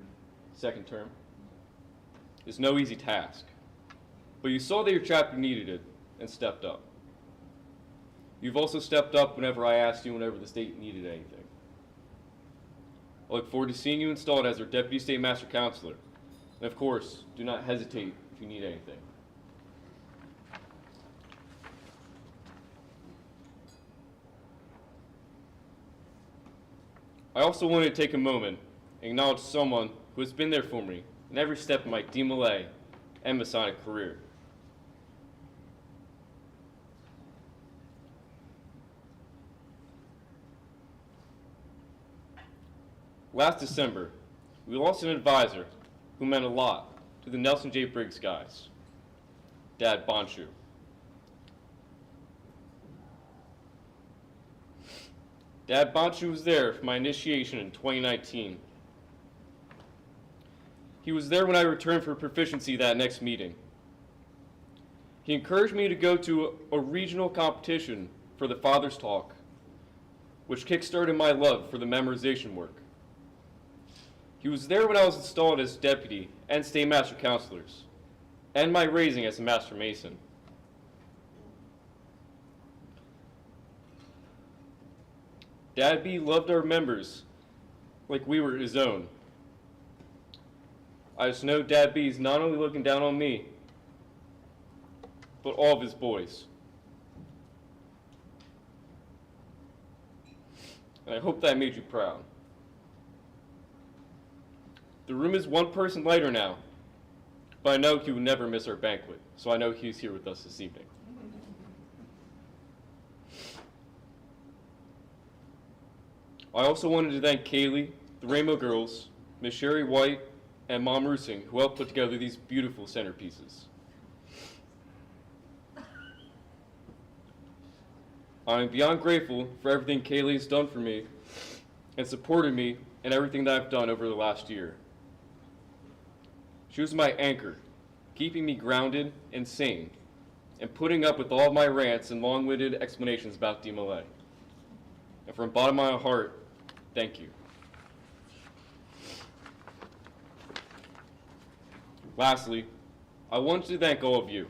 second term, is no easy task. But you saw that your chapter needed it and stepped up. You've also stepped up whenever I asked you whenever the state needed anything. I look forward to seeing you installed as our Deputy State Master Counselor. And of course, do not hesitate if you need anything. I also wanted to take a moment and acknowledge someone who has been there for me in every step of my DeMolay and Masonic career. Last December, we lost an advisor who meant a lot to the Nelson J. Briggs guys, Dad Bonshu. Dad Bonshu was there for my initiation in 2019. He was there when I returned for proficiency that next meeting. He encouraged me to go to a regional competition for the Father's Talk, which kickstarted my love for the memorization work. He was there when I was installed as deputy and state master counselors, and my raising as a master mason. Dad B loved our members like we were his own. I just know Dad B is not only looking down on me, but all of his boys. And I hope that made you proud. The room is one person lighter now, but I know he will never miss our banquet, so I know he's here with us this evening. I also wanted to thank Kaylee, the Rainbow Girls, Miss Sherry White, and Mom Rusing, who helped put together these beautiful centerpieces. I am beyond grateful for everything Kaylee has done for me and supported me in everything that I've done over the last year. She was my anchor, keeping me grounded and sane, and putting up with all of my rants and long-winded explanations about DeMolay. And from the bottom of my heart, thank you. Lastly, I want to thank all of you.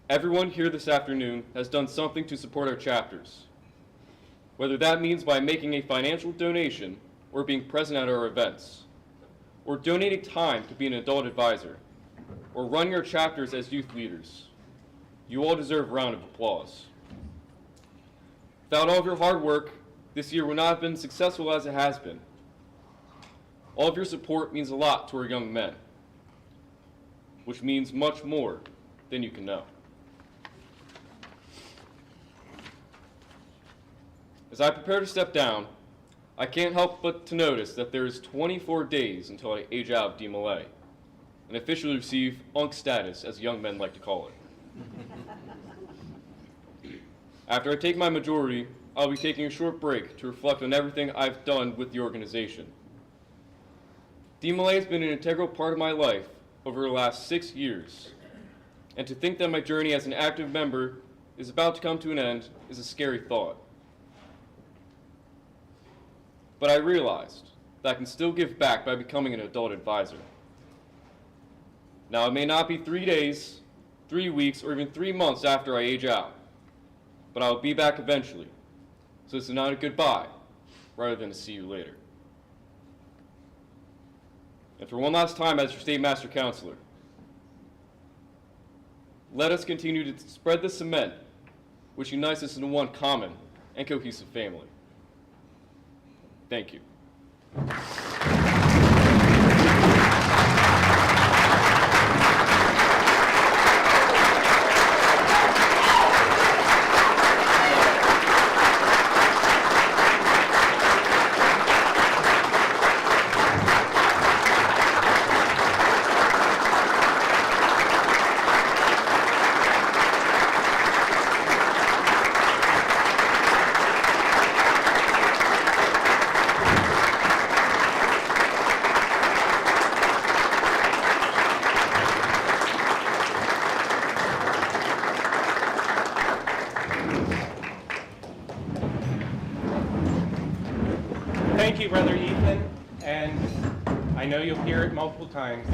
Everyone here this afternoon has done something to support our chapters, whether that means by making a financial donation or being present at our events, or donating time to be an adult advisor, or running our chapters as youth leaders. You all deserve a round of applause. Without all of your hard work, this year would not have been successful as it has been. All of your support means a lot to our young men, which means much more than you can know. As I prepare to step down, I can't help but to notice that there is 24 days until I age out of DeMolay and officially receive UNC status, as young men like to call it. After I take my majority, I'll be taking a short break to reflect on everything I've done with the organization. DeMolay has been an integral part of my life over the last 6 years, and to think that my journey as an active member is about to come to an end is a scary thought. But I realized that I can still give back by becoming an adult advisor. Now, it may not be 3 days, 3 weeks, or even 3 months after I age out, but I will be back eventually. So this is not a goodbye, rather than a see you later. And for one last time as your State Master Counselor, let us continue to spread the cement which unites us into one common and cohesive family. Thank you. Thank you, Brother Ethan, and I know you'll hear it multiple times.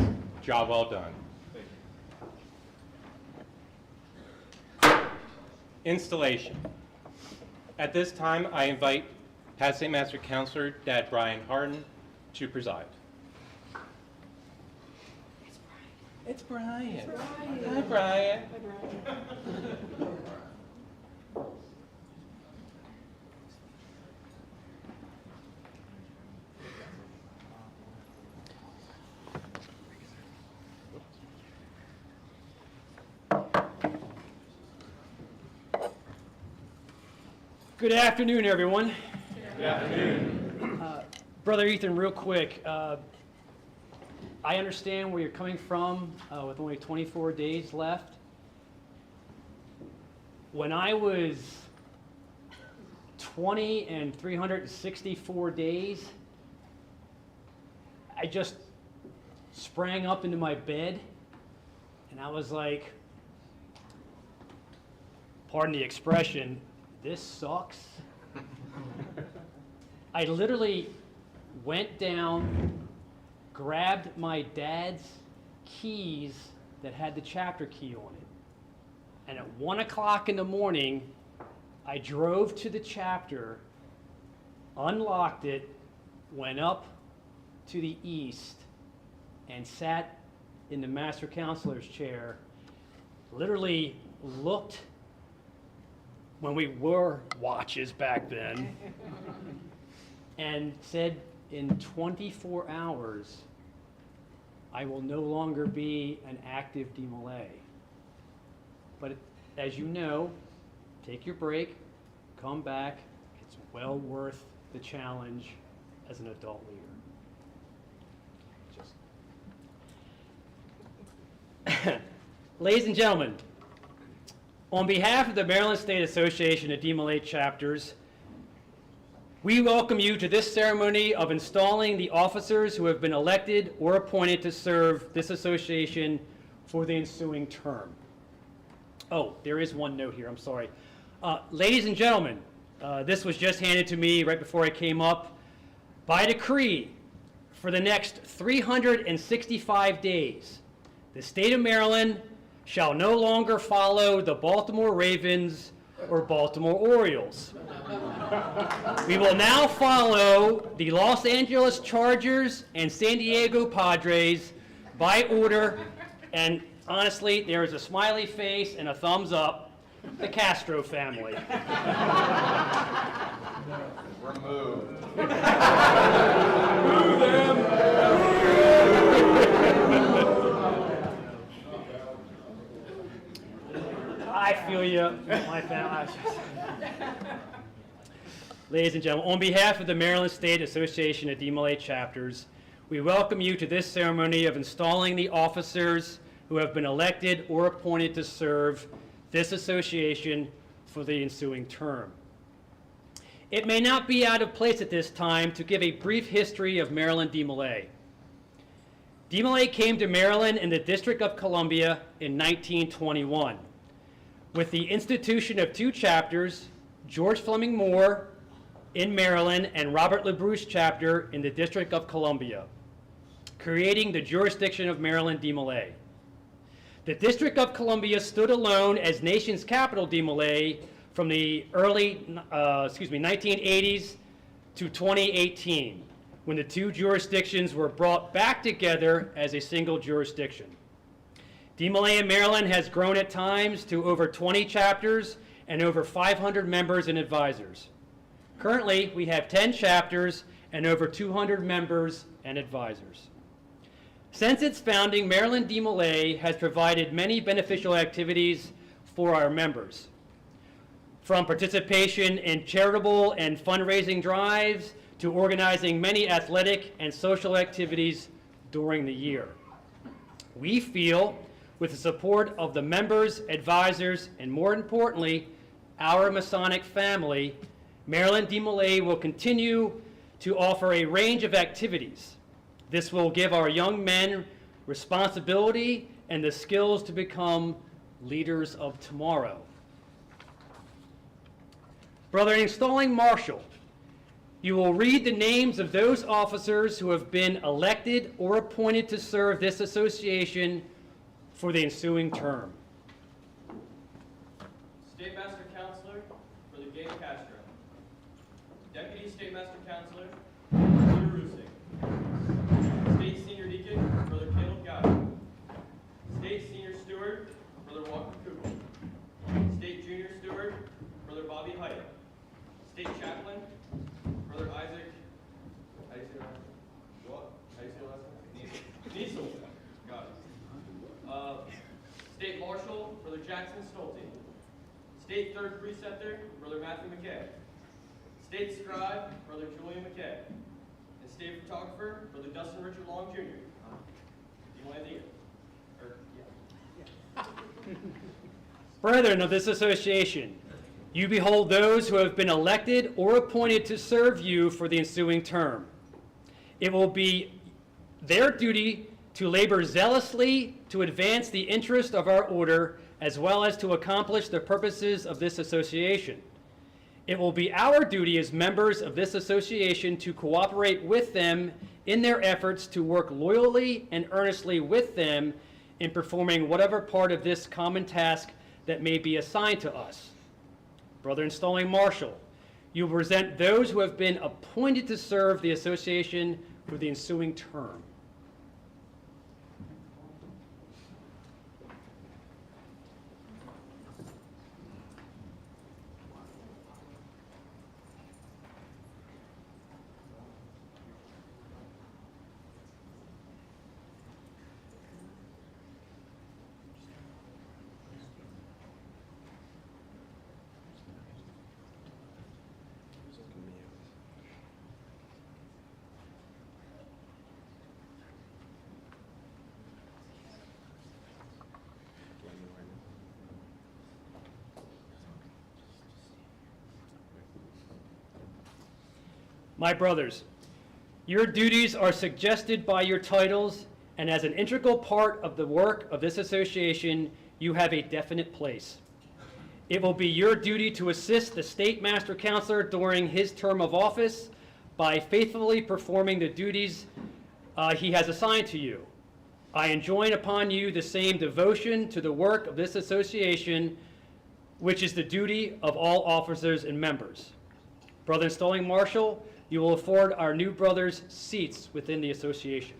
Job well done. Installation. At this time, I invite past St. Master Counselor Dad Brian Harden to preside. It's Brian. Hi, Brian. Good afternoon, everyone. Good afternoon. Brother Ethan, real quick, I understand where you're coming from with only 24 days left. When I was 20 and 364 days, I just sprang up into my bed and I was like, pardon the expression, this sucks. I literally went down, grabbed my dad's keys that had the chapter key on it, and at 1 o'clock in the morning, I drove to the chapter, unlocked it, went up to the east, and sat in the Master Counselor's chair, literally looked when we wore watches back then, and said, in 24 hours, I will no longer be an active DeMolay. But as you know, take your break, come back. It's well worth the challenge as an adult leader. Ladies and gentlemen, on behalf of the Maryland State Association of DeMolay Chapters, we welcome you to this ceremony of installing the officers who have been elected or appointed to serve this association for the ensuing term. Oh, there is one note here, I'm sorry. Ladies and gentlemen, this was just handed to me right before I came up. By decree, for the next 365 days, the state of Maryland shall no longer follow the Baltimore Ravens or Baltimore Orioles. We will now follow the Los Angeles Chargers and San Diego Padres by order, and honestly, there is a smiley face and a thumbs up, the Castro family. Removed. Remove them. I feel you, my family. Ladies and gentlemen, on behalf of the Maryland State Association of DeMolay Chapters, we welcome you to this ceremony of installing the officers who have been elected or appointed to serve this association for the ensuing term. It may not be out of place at this time to give a brief history of Maryland DeMolay. DeMolay came to Maryland in the District of Columbia in 1921 with the institution of two chapters, George Fleming Moore in Maryland and Robert LaBruce chapter in the District of Columbia, creating the jurisdiction of Maryland DeMolay. The District of Columbia stood alone as nation's capital DeMolay from the early 1980s to 2018, when the two jurisdictions were brought back together as a single jurisdiction. DeMolay in Maryland has grown at times to over 20 chapters and over 500 members and advisors. Currently, we have 10 chapters and over 200 members and advisors. Since its founding, Maryland DeMolay has provided many beneficial activities for our members, from participation in charitable and fundraising drives to organizing many athletic and social activities during the year. We feel, with the support of the members, advisors, and more importantly, our Masonic family, Maryland DeMolay will continue to offer a range of activities. This will give our young men responsibility and the skills to become leaders of tomorrow. Brother Installing Marshal, you will read the names of those officers who have been elected or appointed to serve this association for the ensuing term. State Master Counselor, Brother Gabe Castro. Deputy State Master Counselor, Brother Rusick. State Senior Deacon, Brother Caleb Goddard. State Senior Steward, Brother Walker Kugel. State Junior Steward, Brother Bobby Height. State Chaplain, Brother Isaac, how do you say that? What? How do you say last name? Niesel. Got it. State Marshal, Brother Jackson Stolte. State Third Preceptor, Brother Matthew McKay. State Scribe, Brother Julian McKay. And State Photographer, Brother Dustin Richard Long Jr. Brethren of this association, you behold those who have been elected or appointed to serve you for the ensuing term. It will be their duty to labor zealously to advance the interest of our order as well as to accomplish the purposes of this association. It will be our duty as members of this association to cooperate with them in their efforts to work loyally and earnestly with them in performing whatever part of this common task that may be assigned to us. Brother Installing Marshal, you will present those who have been appointed to serve the association for the ensuing term. My brothers, your duties are suggested by your titles, and as an integral part of the work of this association, you have a definite place. It will be your duty to assist the State Master Counselor during his term of office by faithfully performing the duties he has assigned to you. I enjoin upon you the same devotion to the work of this association, which is the duty of all officers and members. Brother Installing Marshal, you will afford our new brothers seats within the association.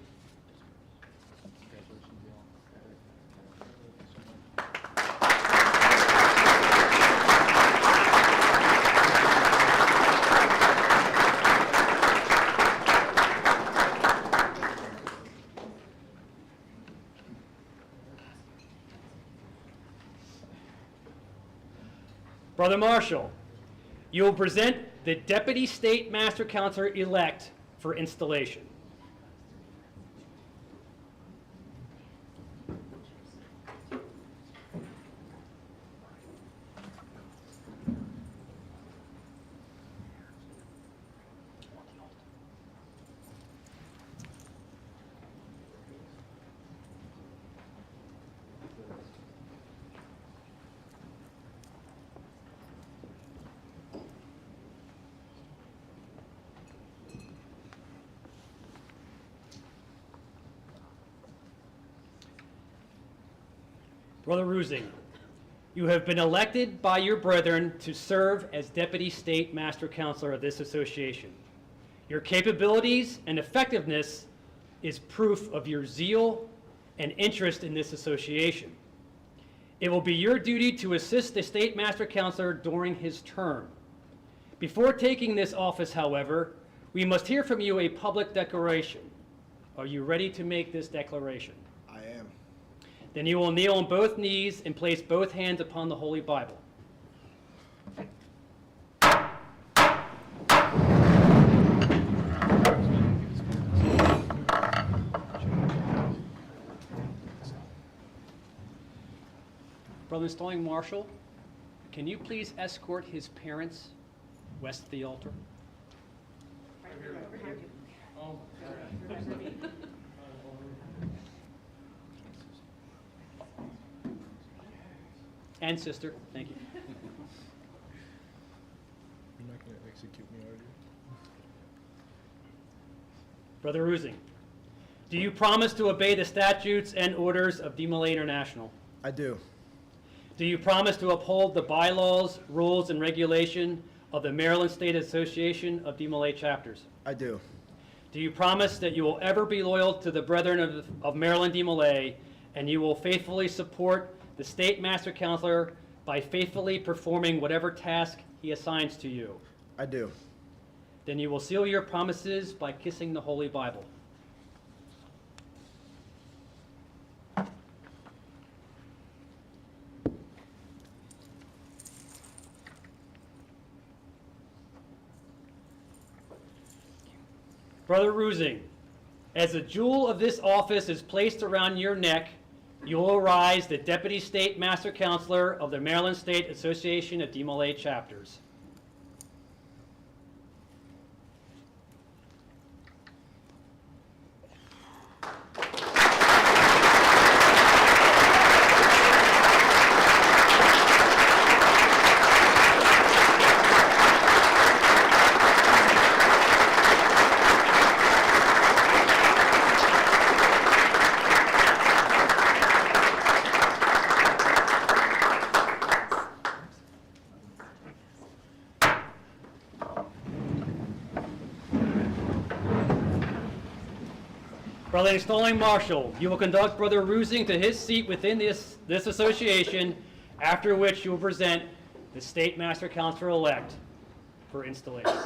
Brother Marshal, you will present the Deputy State Master Counselor-elect for installation. Brother Rusing, you have been elected by your brethren to serve as Deputy State Master Counselor of this association. Your capabilities and effectiveness is proof of your zeal and interest in this association. It will be your duty to assist the State Master Counselor during his term. Before taking this office, however, we must hear from you a public declaration. Are you ready to make this declaration? I am. Then you will kneel on both knees and place both hands upon the Holy Bible. Brother Installing Marshal, can you please escort his parents west of the altar? And sister, thank you. You're not going to execute me, are you? Brother Rusing, do you promise to obey the statutes and orders of DeMolay International? I do. Do you promise to uphold the bylaws, rules, and regulation of the Maryland State Association of DeMolay Chapters? I do. Do you promise that you will ever be loyal to the brethren of Maryland DeMolay, and you will faithfully support the State Master Counselor by faithfully performing whatever task he assigns to you? I do. Then you will seal your promises by kissing the Holy Bible. Brother Rusing, as the jewel of this office is placed around your neck, you will arise the Deputy State Master Counselor of the Maryland State Association of DeMolay Chapters. Brother Installing Marshal, you will conduct Brother Rusing to his seat within this association, after which you will present the State Master Counselor-elect for installation.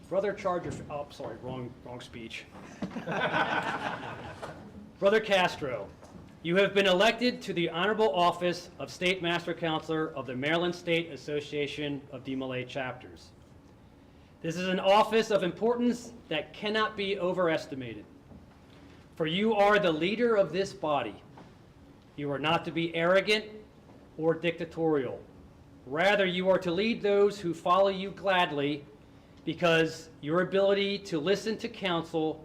Brother Charger, oh, sorry, wrong speech. Brother Castro, you have been elected to the honorable office of State Master Counselor of the Maryland State Association of DeMolay Chapters. This is an office of importance that cannot be overestimated. For you are the leader of this body. You are not to be arrogant or dictatorial. Rather, you are to lead those who follow you gladly, because your ability to listen to counsel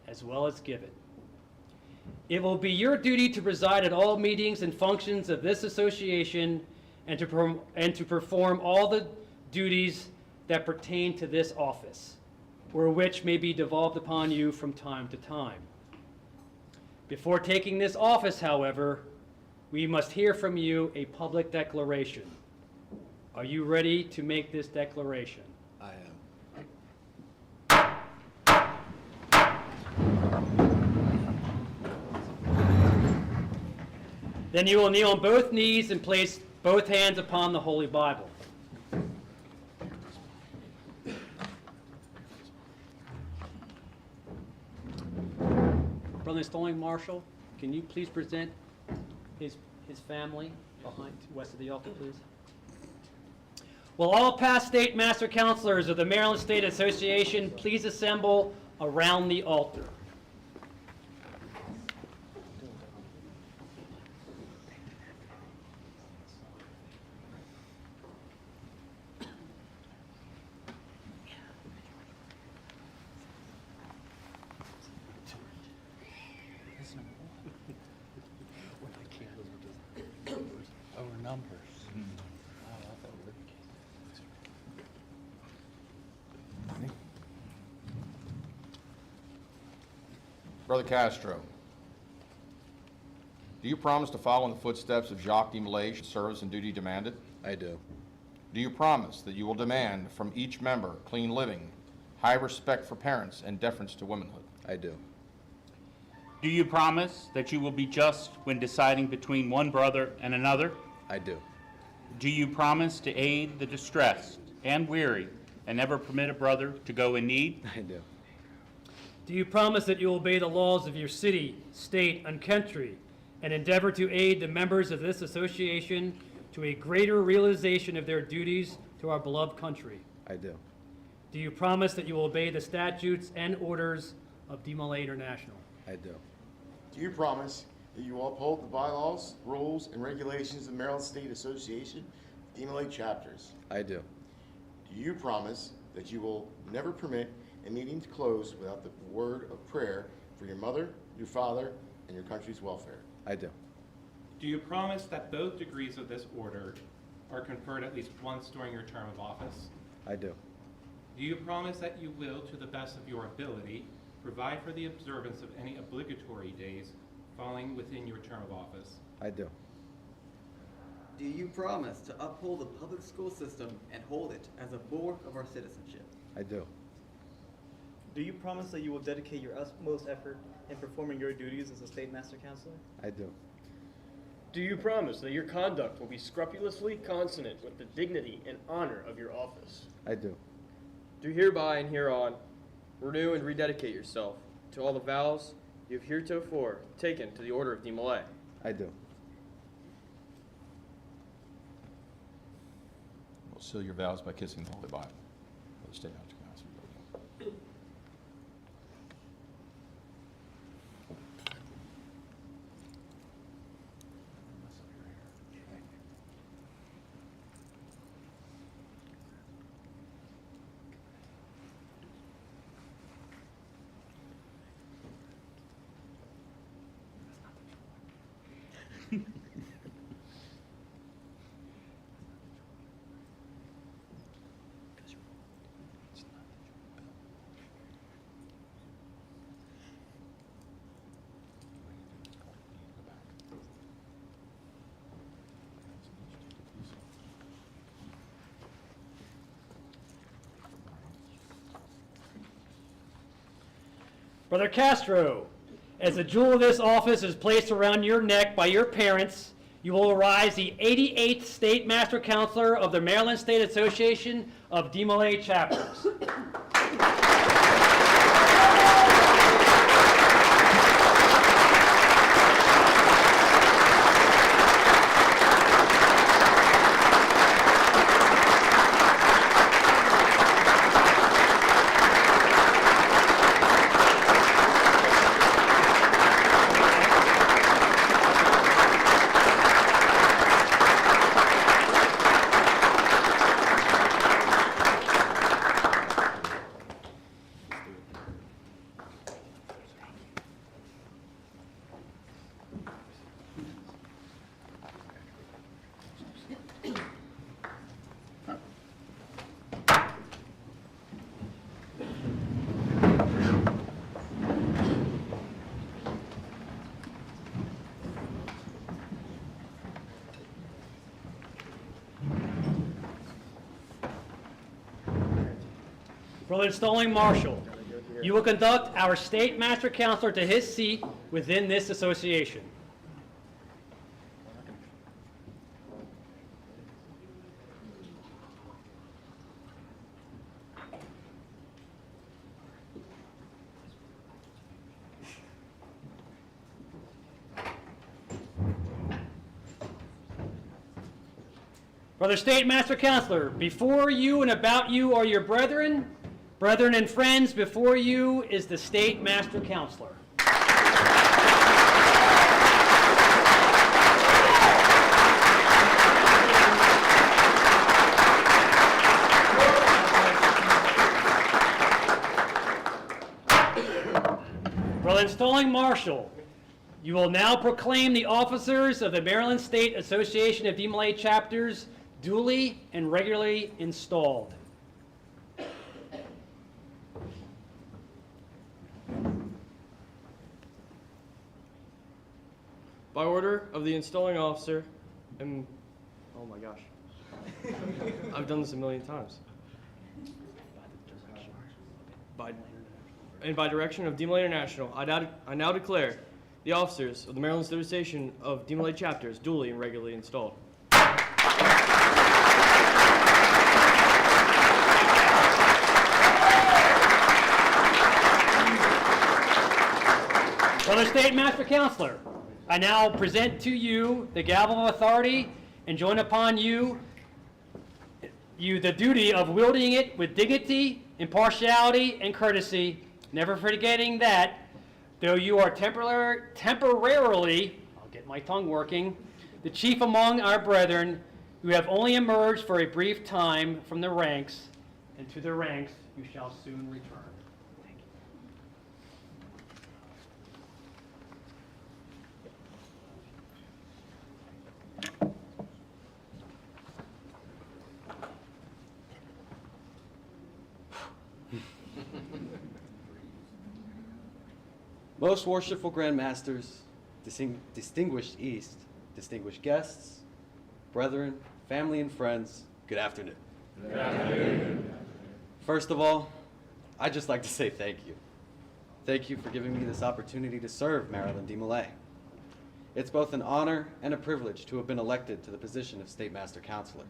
as well as give it. It will be your duty to preside at all meetings and functions of this association and to perform all the duties that pertain to this office, or which may be devolved upon you from time to time. Before taking this office, however, we must hear from you a public declaration. Are you ready to make this declaration? I am. Then you will kneel on both knees and place both hands upon the Holy Bible. Brother Installing Marshal, can you please present his family behind, west of the altar, please? Will all past state master counselors of the Maryland State Association please assemble around the altar? Over numbers. Brother Castro, do you promise to follow in the footsteps of Jacques DeMolay should service and duty demanded? I do. Do you promise that you will demand from each member clean living, high respect for parents, and deference to womanhood? I do. Do you promise that you will be just when deciding between one brother and another? I do. Do you promise to aid the distressed and weary and never permit a brother to go in need? I do. Do you promise that you will obey the laws of your city, state, and country, and endeavor to aid the members of this association to a greater realization of their duties to our beloved country? I do. Do you promise that you will obey the statutes and orders of DeMolay International? I do. Do you promise that you will uphold the bylaws, rules, and regulations of the Maryland State Association of DeMolay chapters? I do. Do you promise that you will never permit a meeting to close without the word of prayer for your mother, your father, and your country's welfare? I do. Do you promise that both degrees of this order are conferred at least once during your term of office? I do. Do you promise that you will, to the best of your ability, provide for the observance of any obligatory days falling within your term of office? I do. Do you promise to uphold the public school system and hold it as a bulwark of our citizenship? I do. Do you promise that you will dedicate your utmost effort in performing your duties as a state master counselor? I do. Do you promise that your conduct will be scrupulously consonant with the dignity and honor of your office? I do. Do hereby and hereon renew and rededicate yourself to all the vows you have heretofore taken to the Order of DeMolay? I do. We'll seal your vows by kissing the Holy Bible. Brother State Master Counselor. Brother Castro, as the jewel of this office is placed around your neck by your parents, you will arise the 88th State Master Counselor of the Maryland State Association of DeMolay chapters. Will installing Marshall, you will conduct our State Master Counselor to his seat within this association. Brother State Master Counselor, before you and about you are your brethren. Brethren and friends, before you is the State Master Counselor. Brother installing Marshal, you will now proclaim the officers of the Maryland State Association of DeMolay chapters duly and regularly installed. By order of the installing officer, and oh my gosh, I've done this a million times. By direction of DeMolay International, I now declare the officers of the Maryland State Association of DeMolay chapters duly and regularly installed. Brother State Master Counselor, I now present to you the gavel of authority and join upon you the duty of wielding it with dignity, impartiality, and courtesy, never forgetting that, though you are temporarily, I'll get my tongue working, the chief among our brethren, who have only emerged for a brief time from the ranks, and to the ranks you shall soon return. Most worshipful Grand Masters, distinguished East, distinguished guests, brethren, family, and friends, good afternoon. Good afternoon. First of all, I'd just like to say thank you. Thank you for giving me this opportunity to serve Maryland DeMolay. It's both an honor and a privilege to have been elected to the position of State Master Counselor,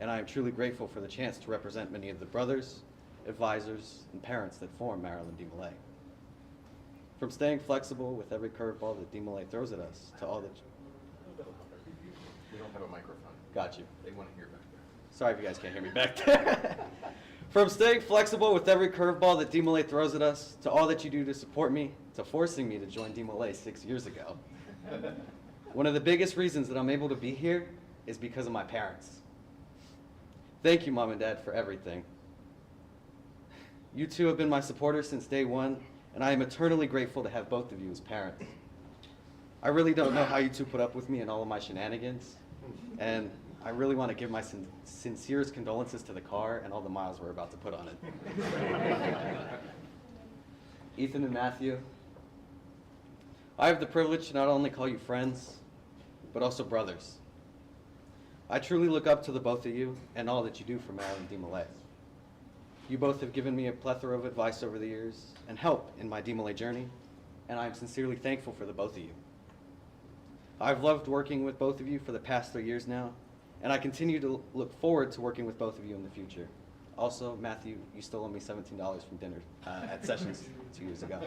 and I am truly grateful for the chance to represent many of the brothers, advisors, and parents that form Maryland DeMolay. From staying flexible with every curveball that DeMolay throws at us to all that... We don't have a microphone. Got you. They want to hear back there. Sorry if you guys can't hear me back there. From staying flexible with every curveball that DeMolay throws at us to all that you do to support me, to forcing me to join DeMolay 6 years ago. One of the biggest reasons that I'm able to be here is because of my parents. Thank you, Mom and Dad, for everything. You two have been my supporters since day one, and I am eternally grateful to have both of you as parents. I really don't know how you two put up with me and all of my shenanigans, and I really want to give my sincerest condolences to the car and all the miles we're about to put on it. Ethan and Matthew, I have the privilege to not only call you friends, but also brothers. I truly look up to the both of you and all that you do for Maryland DeMolay. You both have given me a plethora of advice over the years and help in my DeMolay journey, and I am sincerely thankful for the both of you. I've loved working with both of you for the past 3 years now, and I continue to look forward to working with both of you in the future. Also, Matthew, you still owe me $17 from dinner at Sessions 2 years ago.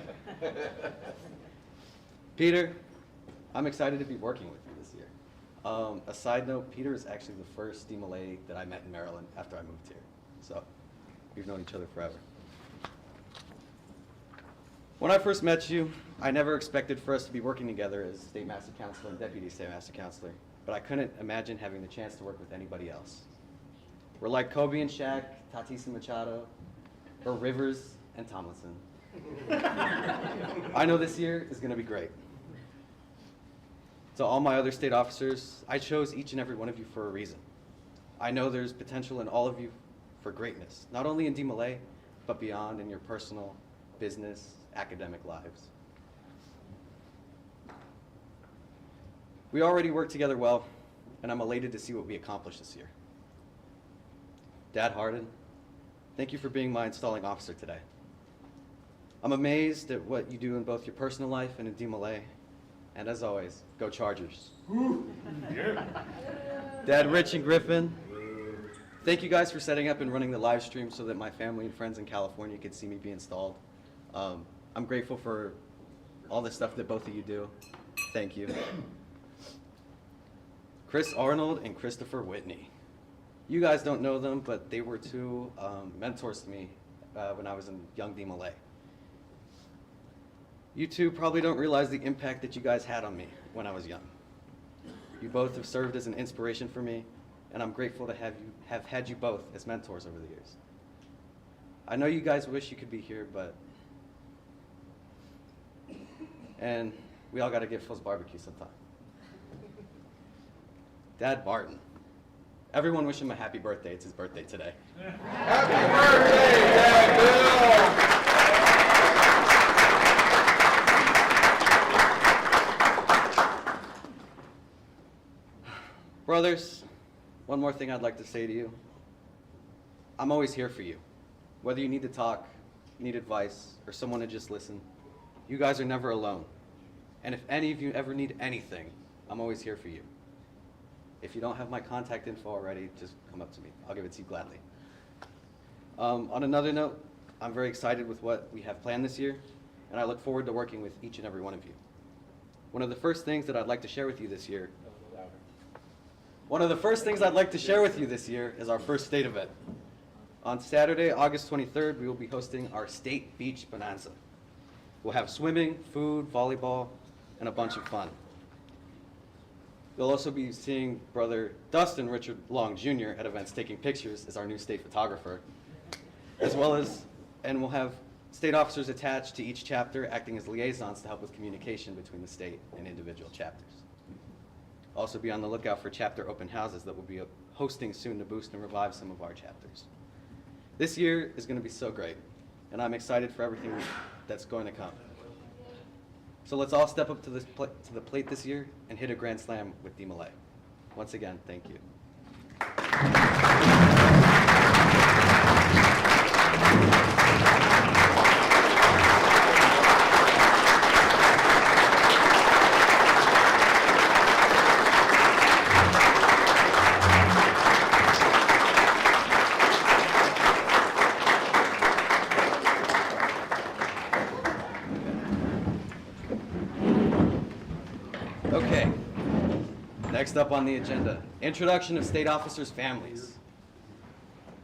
Peter, I'm excited to be working with you this year. A side note, Peter is actually the first DeMolay that I met in Maryland after I moved here. So. We've known each other forever. When I first met you, I never expected for us to be working together as State Master Counselor and Deputy State Master Counselor, but I couldn't imagine having the chance to work with anybody else. We're like Kobe and Shaq, Tatis and Machado, or Rivers and Tomlinson. I know this year is going to be great. To all my other state officers, I chose each and every one of you for a reason. I know there's potential in all of you for greatness, not only in DeMolay, but beyond in your personal, business, academic lives. We already work together well, and I'm elated to see what we accomplish this year. Dad Hardin, thank you for being my installing officer today. I'm amazed at what you do in both your personal life and in DeMolay. And as always, go Chargers. Dad, Rich, and Griffin, thank you guys for setting up and running the live stream so that my family and friends in California could see me be installed. I'm grateful for all the stuff that both of you do. Thank you. Chris Arnold and Christopher Whitney. You guys don't know them, but they were two mentors to me when I was in young DeMolay. You two probably don't realize the impact that you guys had on me when I was young. You both have served as an inspiration for me, and I'm grateful to have had you both as mentors over the years. I know you guys wish you could be here, and we all got to get Phil's barbecue sometime. Dad Barton. Everyone wish him a happy birthday. It's his birthday today. Happy birthday, Dad Bill! Brothers, one more thing I'd like to say to you. I'm always here for you. Whether you need to talk, need advice, or someone to just listen, you guys are never alone. And if any of you ever need anything, I'm always here for you. If you don't have my contact info already, just come up to me. I'll give it to you gladly. On another note, I'm very excited with what we have planned this year, and I look forward to working with each and every one of you. One of the first things I'd like to share with you this year is our first state event. On Saturday, August 23rd, we will be hosting our State Beach Bonanza. We'll have swimming, food, volleyball, and a bunch of fun. You'll also be seeing Brother Dustin Richard Long Jr. at events taking pictures as our new state photographer, and we'll have state officers attached to each chapter acting as liaisons to help with communication between the state and individual chapters. Also be on the lookout for chapter open houses that we'll be hosting soon to boost and revive some of our chapters. This year is going to be so great, and I'm excited for everything that's going to come. So let's all step up to the plate this year and hit a grand slam with DeMolay. Once again, thank you. Okay, next up on the agenda, introduction of state officers' families.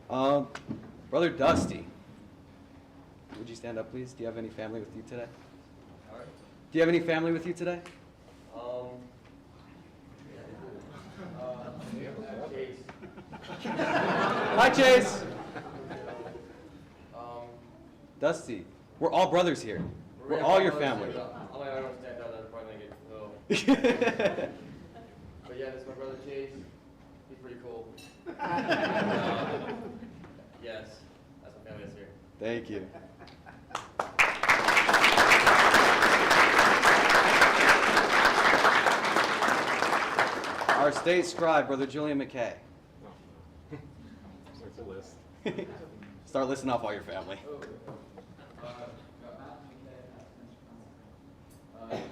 Brother Dusty, would you stand up, please? Do you have any family with you today? Do you have any family with you today? Hi, Chase. Dusty, we're all brothers here. We're all your family. I don't stand out, that's probably gonna get Phil. But yeah, this is my brother Chase. He's pretty cool. Yes, that's my family that's here. Thank you. Our state scribe, Brother Julian McKay. Start the list. Start listing off all your family.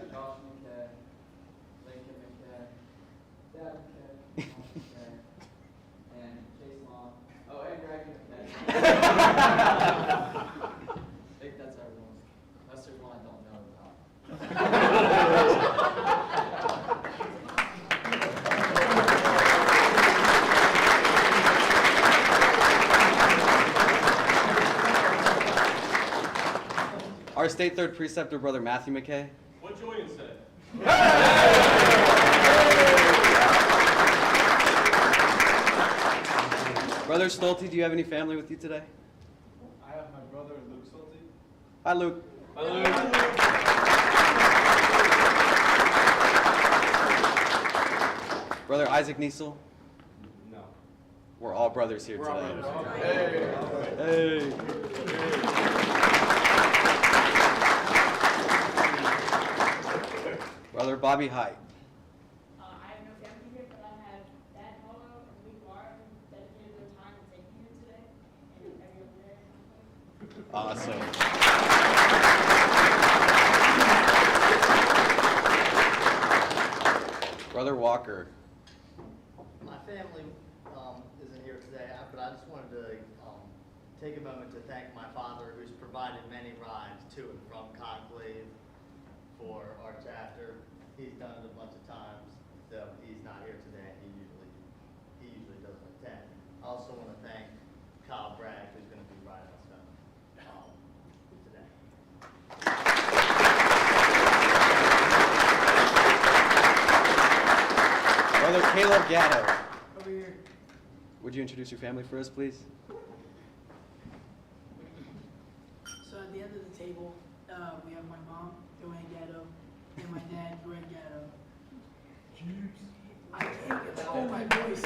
Josh McKay, Lincoln McKay, Dad McKay, Mom McKay, and Chase Long. Oh, and Greg McKay. I think that's everyone's. Unless there's one I don't know about. Our state third preceptor, Brother Matthew McKay. What Julian said. Brother Stolte, do you have any family with you today? I have my brother Luke Stolte. Hi, Luke. Hi, Luke. Brother Isaac Niesel. No. We're all brothers here We're all today. brothers. Hey. Brother Bobby Height. I have no family here, but I have Dad Polo and Luke Martin dedicated their time to taking here today and every other day. Awesome. Brother Walker. My family isn't here today, but I just wanted to take a moment to thank my father, who's provided many rides to and from Conclave for our chapter. He's done it a bunch of times, though he's not here today. He usually doesn't attend. I also want to thank Kyle Bragg, who's going to be riding us today. Brother Caleb Gatto. Over here. Would you introduce your family for us, please? So at the end of the table, we have my mom, Joanne Gatto, and my dad, Greg Gatto. I can't control my voice.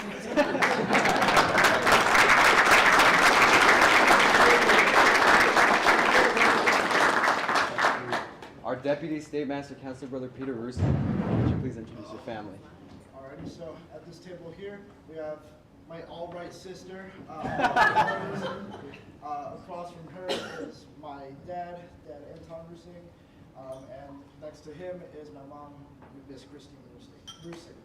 Our Deputy State Master Counselor, Brother Peter Russo. Would you please introduce your family? Alrighty, so at this table here, we have my all-right sister. Across from her is my dad Anton Rusing, and next to him is my mom, Miss Christine Rusing.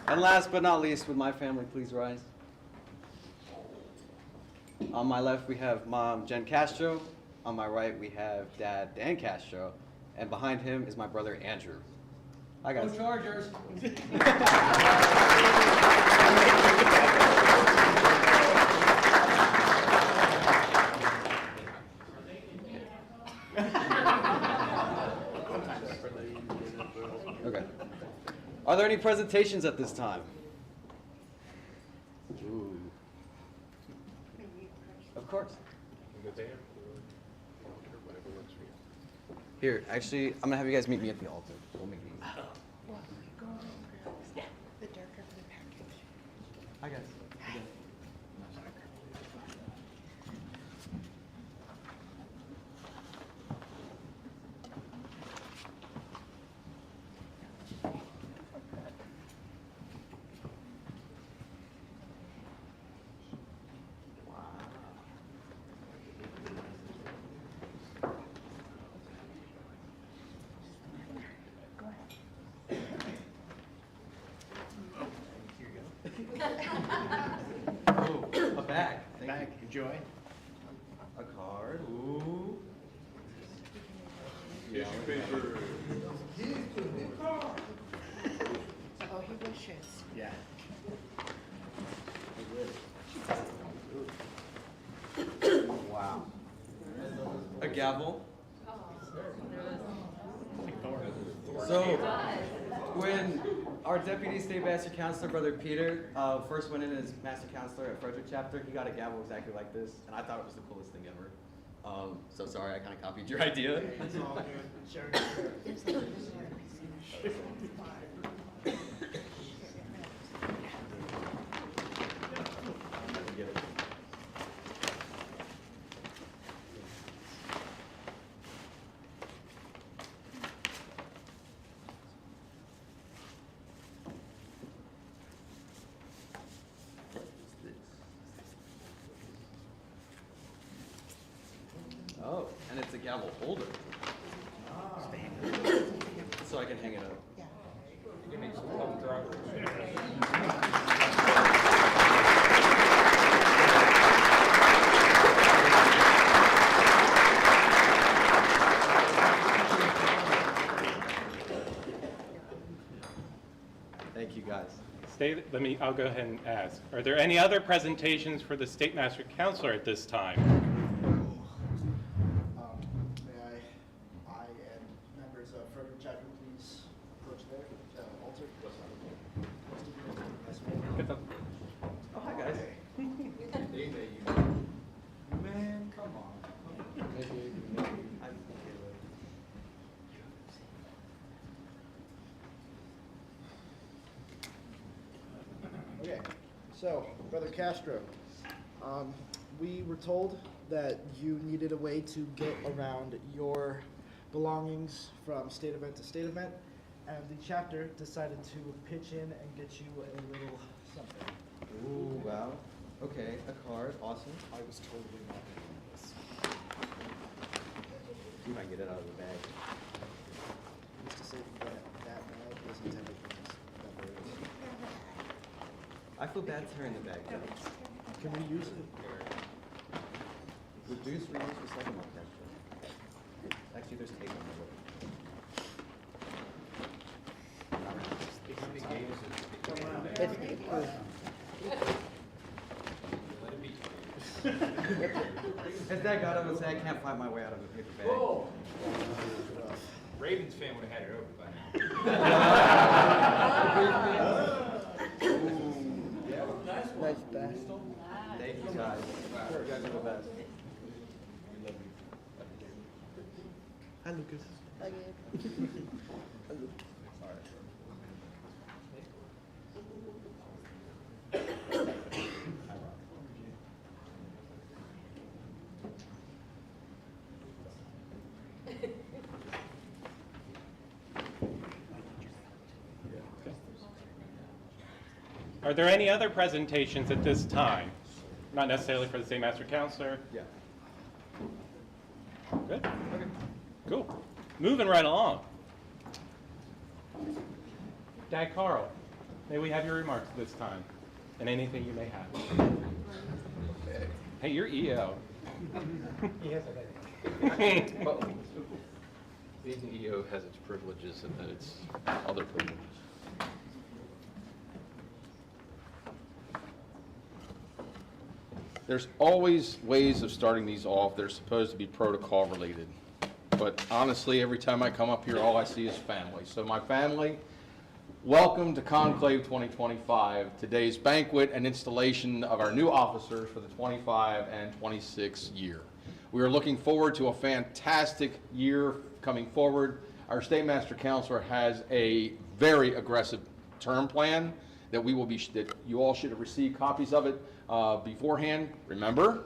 And last but not least, would my family please rise? On my left, we have Mom Jen Castro. On my right, we have Dad Dan Castro. And behind him is my brother Andrew. Hi, guys. Go Chargers. Okay. Are there any presentations at this time? Ooh. Of course. Here, actually, I'm gonna have you guys meet me at the altar. We'll meet me. The darker for the package. Hi, guys. Oh, a bag. Thank you. Enjoy. A card. Ooh. Tissue paper. Oh, he wishes. Yeah. Wow. A gavel. So, when our Deputy State Master Counselor, Brother Peter, first went in as Master Counselor at Frederick Chapter, he got a gavel exactly like this, and I thought it was the coolest thing ever. So sorry, I kind of copied your idea. It's all good. Share Oh, and it's a gavel holder. So I can hang it up. Give me some thumb drivers. Thank you, guys. I'll go ahead and ask. Are there any other presentations for the State Master Counselor at this time? May I and members of Frederick Chapter please approach there, altar? Get the Oh, hi, guys. Man, come on. Okay, so, Brother Castro, we were told that you needed a way to get around your belongings from state event to state event, and the chapter decided to pitch in and get you a little something. Ooh, wow. Okay, a card, awesome. I was totally not doing this. See if I can get it out of the bag. Used to say that bag is intended for this. That there is. I feel bad tearing the bag. Can we use it? Reduce, reuse, recycle, actually. Actually, there's tape on the lid. As that got up and said, I can't find my way out of a paper bag. Oh. Ravens fan would have had it over by Nice bag. Thank you guys. You guys are the best. Hi, Lucas. Hi, Are there any other presentations at this time? Not necessarily for the same master counselor? Yeah. Good. Okay. Cool. Moving right along. Dad Carl, may we have your remarks this time? And anything you may have. Hey, you're EO. He has Well, being EO has its privileges and then its other privileges. There's always ways of starting these off. They're supposed to be protocol related. But honestly, every time I come up here, all I see is family. So my family, welcome to Conclave 2025, today's banquet and installation of our new officers for the 25 and 26 year. We are looking forward to a fantastic year coming forward. Our State Master Counselor has a very aggressive term plan that you all should have received copies of it beforehand. Remember,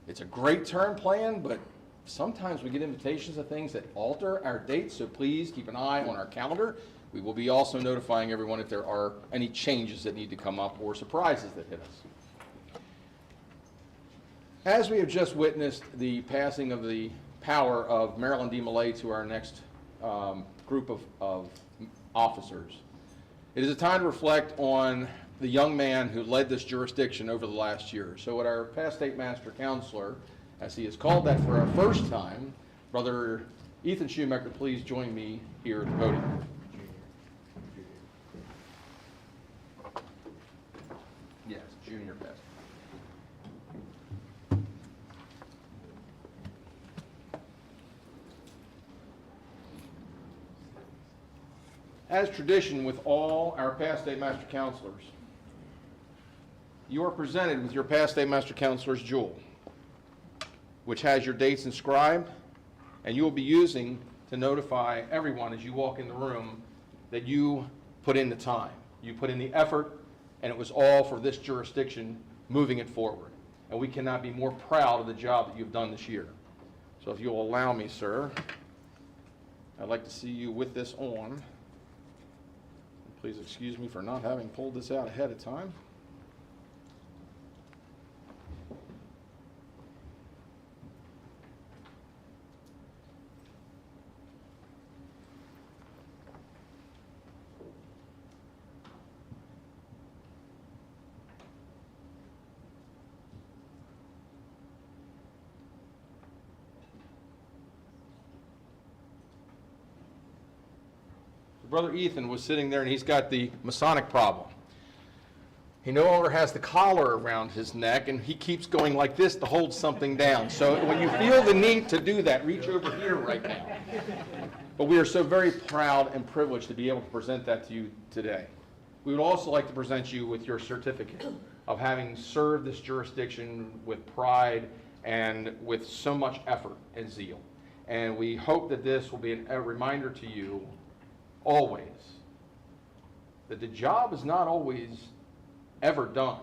it's a great term plan, but sometimes we get invitations of things that alter our dates, so please keep an eye on our calendar. We will be also notifying everyone if there are any changes that need to come up or surprises that hit us. As we have just witnessed the passing of the power of Marilyn DeMolay to our next group of officers, it is a time to reflect on the young man who led this jurisdiction over the last year. So would our past State Master Counselor, as he has called that for our first time, Brother Ethan Shoemaker, please join me here at the podium. Yes, junior pastor. As tradition with all our past State Master Counselors, you are presented with your past State Master Counselor's jewel, which has your dates inscribed, and you will be using to notify everyone as you walk in the room that you put in the time. You put in the effort, and it was all for this jurisdiction moving it forward. And we cannot be more proud of the job that you've done this year. So if you'll allow me, sir, I'd like to see you with this on. Please excuse me for not having pulled this out ahead of time. Brother Ethan was sitting there and he's got the Masonic problem. He no longer has the collar around his neck and he keeps going like this to hold something down. So when you feel the need to do that, reach over here right now. But we are so very proud and privileged to be able to present that to you today. We would also like to present you with your certificate of having served this jurisdiction with pride and with so much effort and zeal. And we hope that this will be a reminder to you always that the job is not always ever done,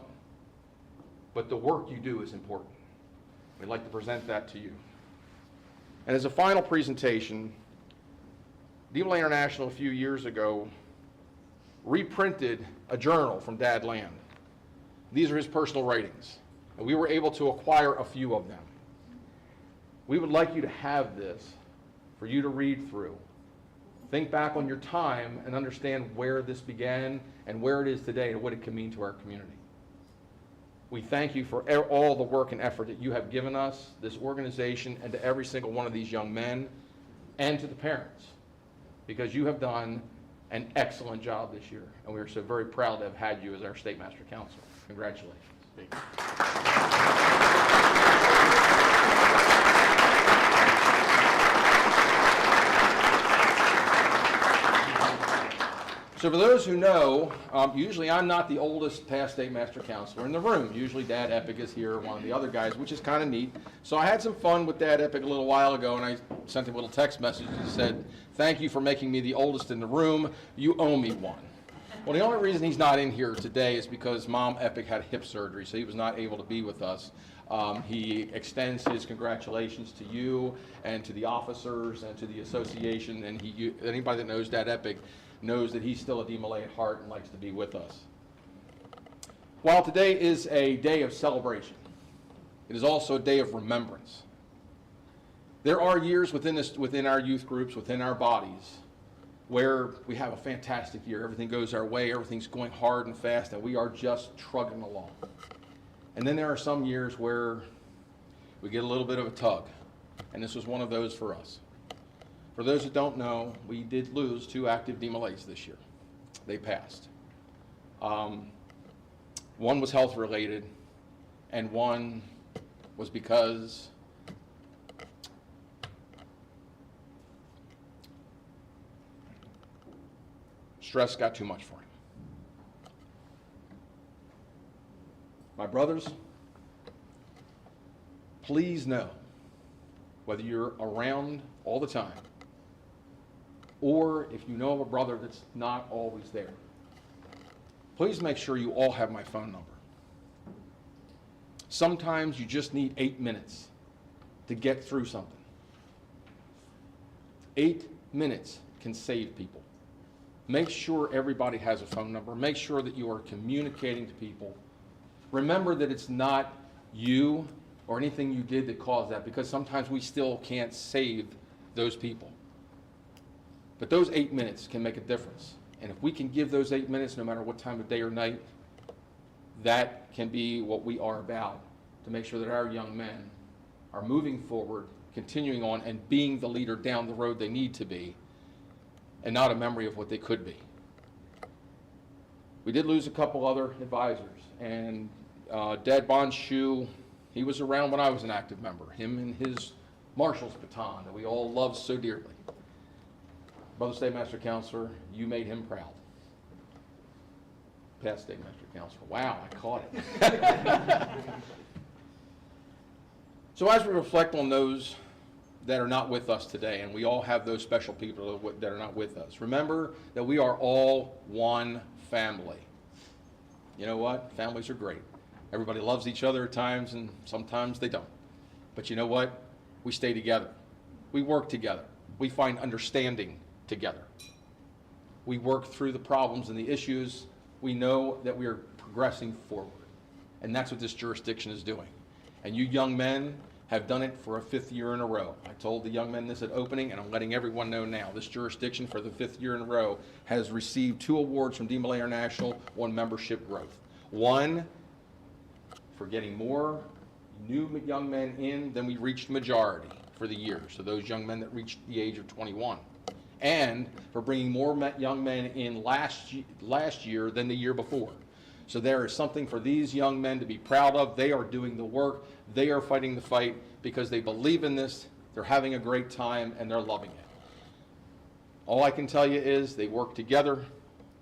but the work you do is important. We'd like to present that to you. And as a final presentation, DeMolay International a few years ago reprinted a journal from Dad Land. These are his personal writings, and we were able to acquire a few of them. We would like you to have this for you to read through. Think back on your time and understand where this began and where it is today and what it can mean to our community. We thank you for all the work and effort that you have given us, this organization, and to every single one of these young men, and to the parents, because you have done an excellent job this year, and we are so very proud to have had you as our State Master Counselor. Congratulations. So for those who know, usually I'm not the oldest past State Master Counselor in the room. Usually Dad Epic is here, one of the other guys, which is kind of neat. So I had some fun with Dad Epic a little while ago, and I sent him a little text message that said, "Thank you for making me the oldest in the room. You owe me one." Well, the only reason he's not in here today is because Mom Epic had hip surgery, so he was not able to be with us. He extends his congratulations to you and to the officers and to the association, and anybody that knows Dad Epic knows that he's still a DeMolay at heart and likes to be with us. While today is a day of celebration, it is also a day of remembrance. There are years within our youth groups, within our bodies, where we have a fantastic year. Everything goes our way, everything's going hard and fast, and we are just trugging along. And then there are some years where we get a little bit of a tug, and this was one of those for us. For those that don't know, we did lose 2 active DeMolays this year. They passed. One was health related, and one was because stress got too much for him. My brothers, please know, whether you're around all the time, or if you know of a brother that's not always there, please make sure you all have my phone number. Sometimes you just need 8 minutes to get through something. 8 minutes can save people. Make sure everybody has a phone number. Make sure that you are communicating to people. Remember that it's not you or anything you did that caused that, because sometimes we still can't save those people. But those 8 minutes can make a difference. And if we can give those 8 minutes, no matter what time of day or night, that can be what we are about, to make sure that our young men are moving forward, continuing on, and being the leader down the road they need to be, and not a memory of what they could be. We did lose a couple other advisors, and Dad Bonshu, he was around when I was an active member, him and his marshal's baton that we all love so dearly. Brother State Master Counselor, you made him proud. Past State Master Counselor. Wow, I caught it. So as we reflect on those that are not with us today, and we all have those special people that are not with us, remember that we are all one family. You know what? Families are great. Everybody loves each other at times, and sometimes they don't. But you know what? We stay together. We work together. We find understanding together. We work through the problems and the issues. We know that we are progressing forward. And that's what this jurisdiction is doing. And you young men have done it for a 5th year in a row. I told the young men this at opening, and I'm letting everyone know now. This jurisdiction for the 5th year in a row has received 2 awards from DeMolay International on membership growth. One, for getting more new young men in than we reached majority for the year. So those young men that reached the age of 21. And for bringing more young men in last year than the year before. So there is something for these young men to be proud of. They are doing the work. They are fighting the fight because they believe in this. They're having a great time, and they're loving it. All I can tell you is they work together.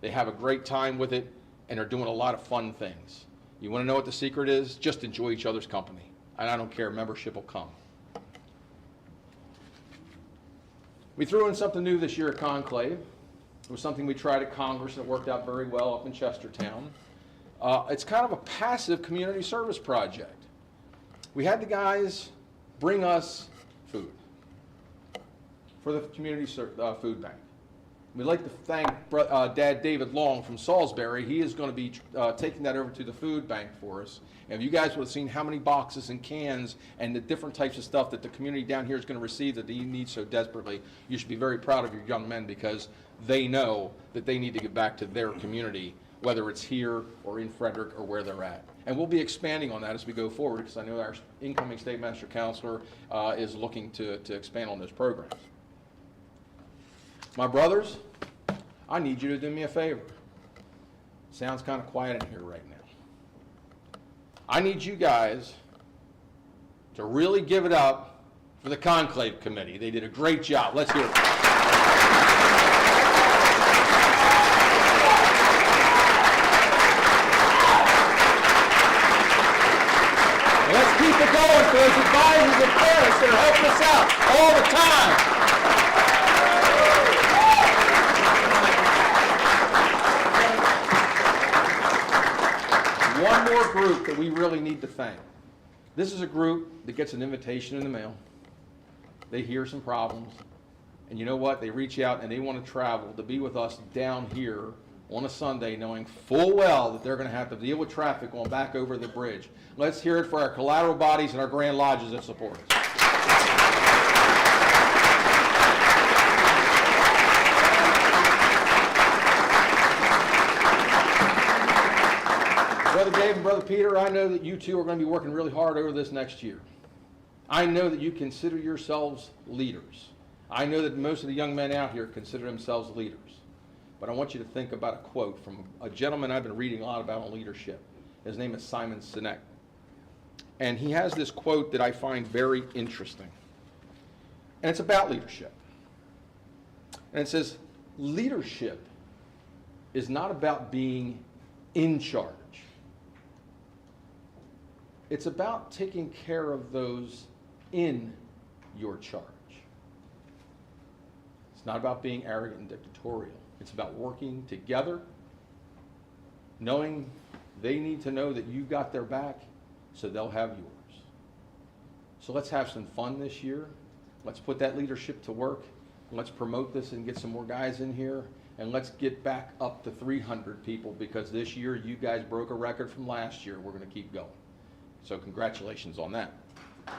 They have a great time with it, and are doing a lot of fun things. You want to know what the secret is? Just enjoy each other's company. And I don't care, membership will come. We threw in something new this year at Conclave. It was something we tried at Congress, and it worked out very well up in Chestertown. It's kind of a passive community service project. We had the guys bring us food for the community food bank. We'd like to thank Dad David Long from Salisbury. He is going to be taking that over to the food bank for us. And if you guys would have seen how many boxes and cans and the different types of stuff that the community down here is going to receive that they need so desperately, you should be very proud of your young men, because they know that they need to give back to their community, whether it's here or in Frederick or where they're at. And we'll be expanding on that as we go forward, because I know our incoming State Master Counselor is looking to expand on those programs. My brothers, I need you to do me a favor. Sounds kind of quiet in here right now. I need you guys to really give it up for the Conclave Committee. They did a great job. Let's hear it. Let's keep it going for those advisors and parents that are helping us out all the time. One more group that we really need to thank. This is a group that gets an invitation in the mail. They hear some problems, and you know what? They reach out and they want to travel to be with us down here on a Sunday, knowing full well that they're going to have to deal with traffic going back over the bridge. Let's hear it for our collateral bodies and our Grand Lodges that support us. Brother Dave and Brother Peter, I know that you two are going to be working really hard over this next year. I know that you consider yourselves leaders. I know that most of the young men out here consider themselves leaders. But I want you to think about a quote from a gentleman I've been reading a lot about on leadership. His name is Simon Sinek. And he has this quote that I find very interesting. And it's about leadership. And it says, leadership is not about being in charge. It's about taking care of those in your charge. It's not about being arrogant and dictatorial. It's about working together, knowing they need to know that you got their back so they'll have yours. So let's have some fun this year. Let's put that leadership to work. Let's promote this and get some more guys in here. And let's get back up to 300 people, because this year you guys broke a record from last year. We're going to keep going. So congratulations on that. There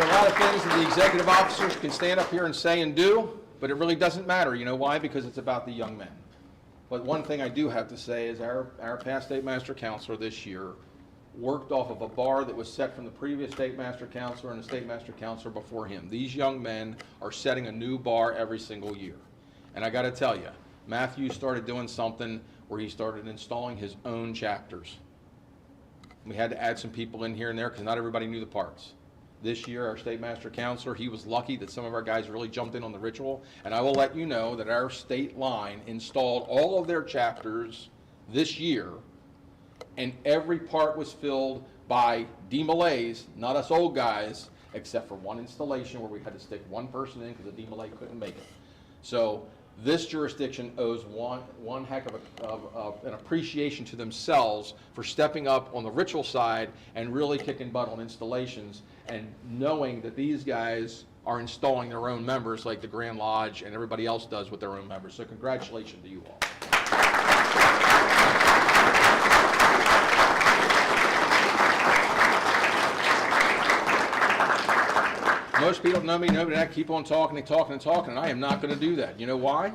are a lot of things that the executive officers can stand up here and say and do, but it really doesn't matter. You know why? Because it's about the young men. But one thing I do have to say is our past State Master Counselor this year worked off of a bar that was set from the previous State Master Counselor and the State Master Counselor before him. These young men are setting a new bar every single year. And I got to tell you, Matthew started doing something where he started installing his own chapters. We had to add some people in here and there because not everybody knew the parts. This year, our State Master Counselor, he was lucky that some of our guys really jumped in on the ritual. And I will let you know that our state line installed all of their chapters this year, and every part was filled by DeMolays, not us old guys, except for one installation where we had to stick one person in because the DeMolay couldn't make it. So this jurisdiction owes one heck of an appreciation to themselves for stepping up on the ritual side and really kicking butt on installations, and knowing that these guys are installing their own members like the Grand Lodge and everybody else does with their own members. So congratulations to you all. Most people know me, know that I keep on talking and talking and talking, and I am not going to do that. You know why?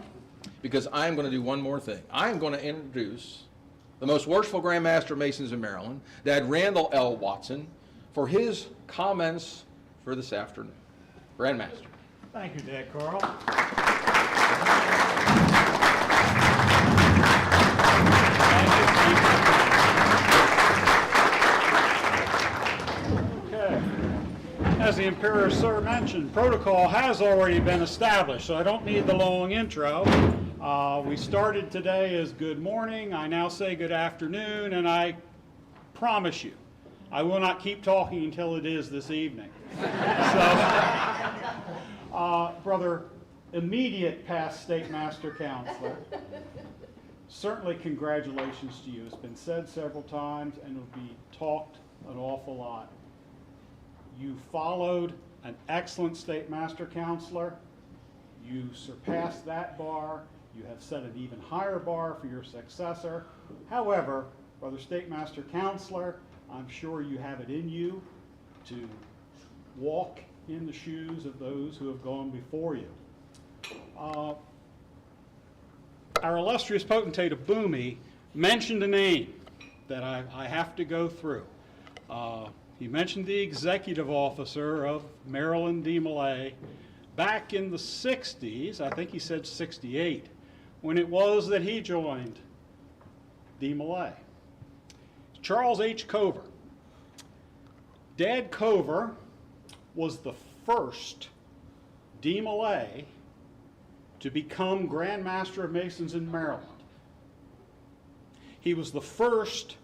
Because I am going to do one more thing. I am going to introduce the most worshipful Grand Master of Masons in Maryland, Dad Randall L. Watson, for his comments for this afternoon. Grand Master. Thank you, Dad Carl. Okay. As the Imperial Sir mentioned, protocol has already been established, so I don't need the long intro. We started today as good morning. I now say good afternoon, and I promise you, I will not keep talking until it is this evening. So, Brother immediate past State Master Counselor, certainly congratulations to you. It's been said several times and will be talked an awful lot. You followed an excellent state master counselor. You surpassed that bar. You have set an even higher bar for your successor. However, Brother State Master Counselor, I'm sure you have it in you to walk in the shoes of those who have gone before you. Our illustrious potentate of Boomey mentioned a name that I have to go through. He mentioned the executive officer of Maryland DeMolay back in the 60s, I think he said 68, when it was that he joined DeMolay. Charles H. Cover. Dad Cover was the first DeMolay to become Grand Master of Masons in Maryland. He was the first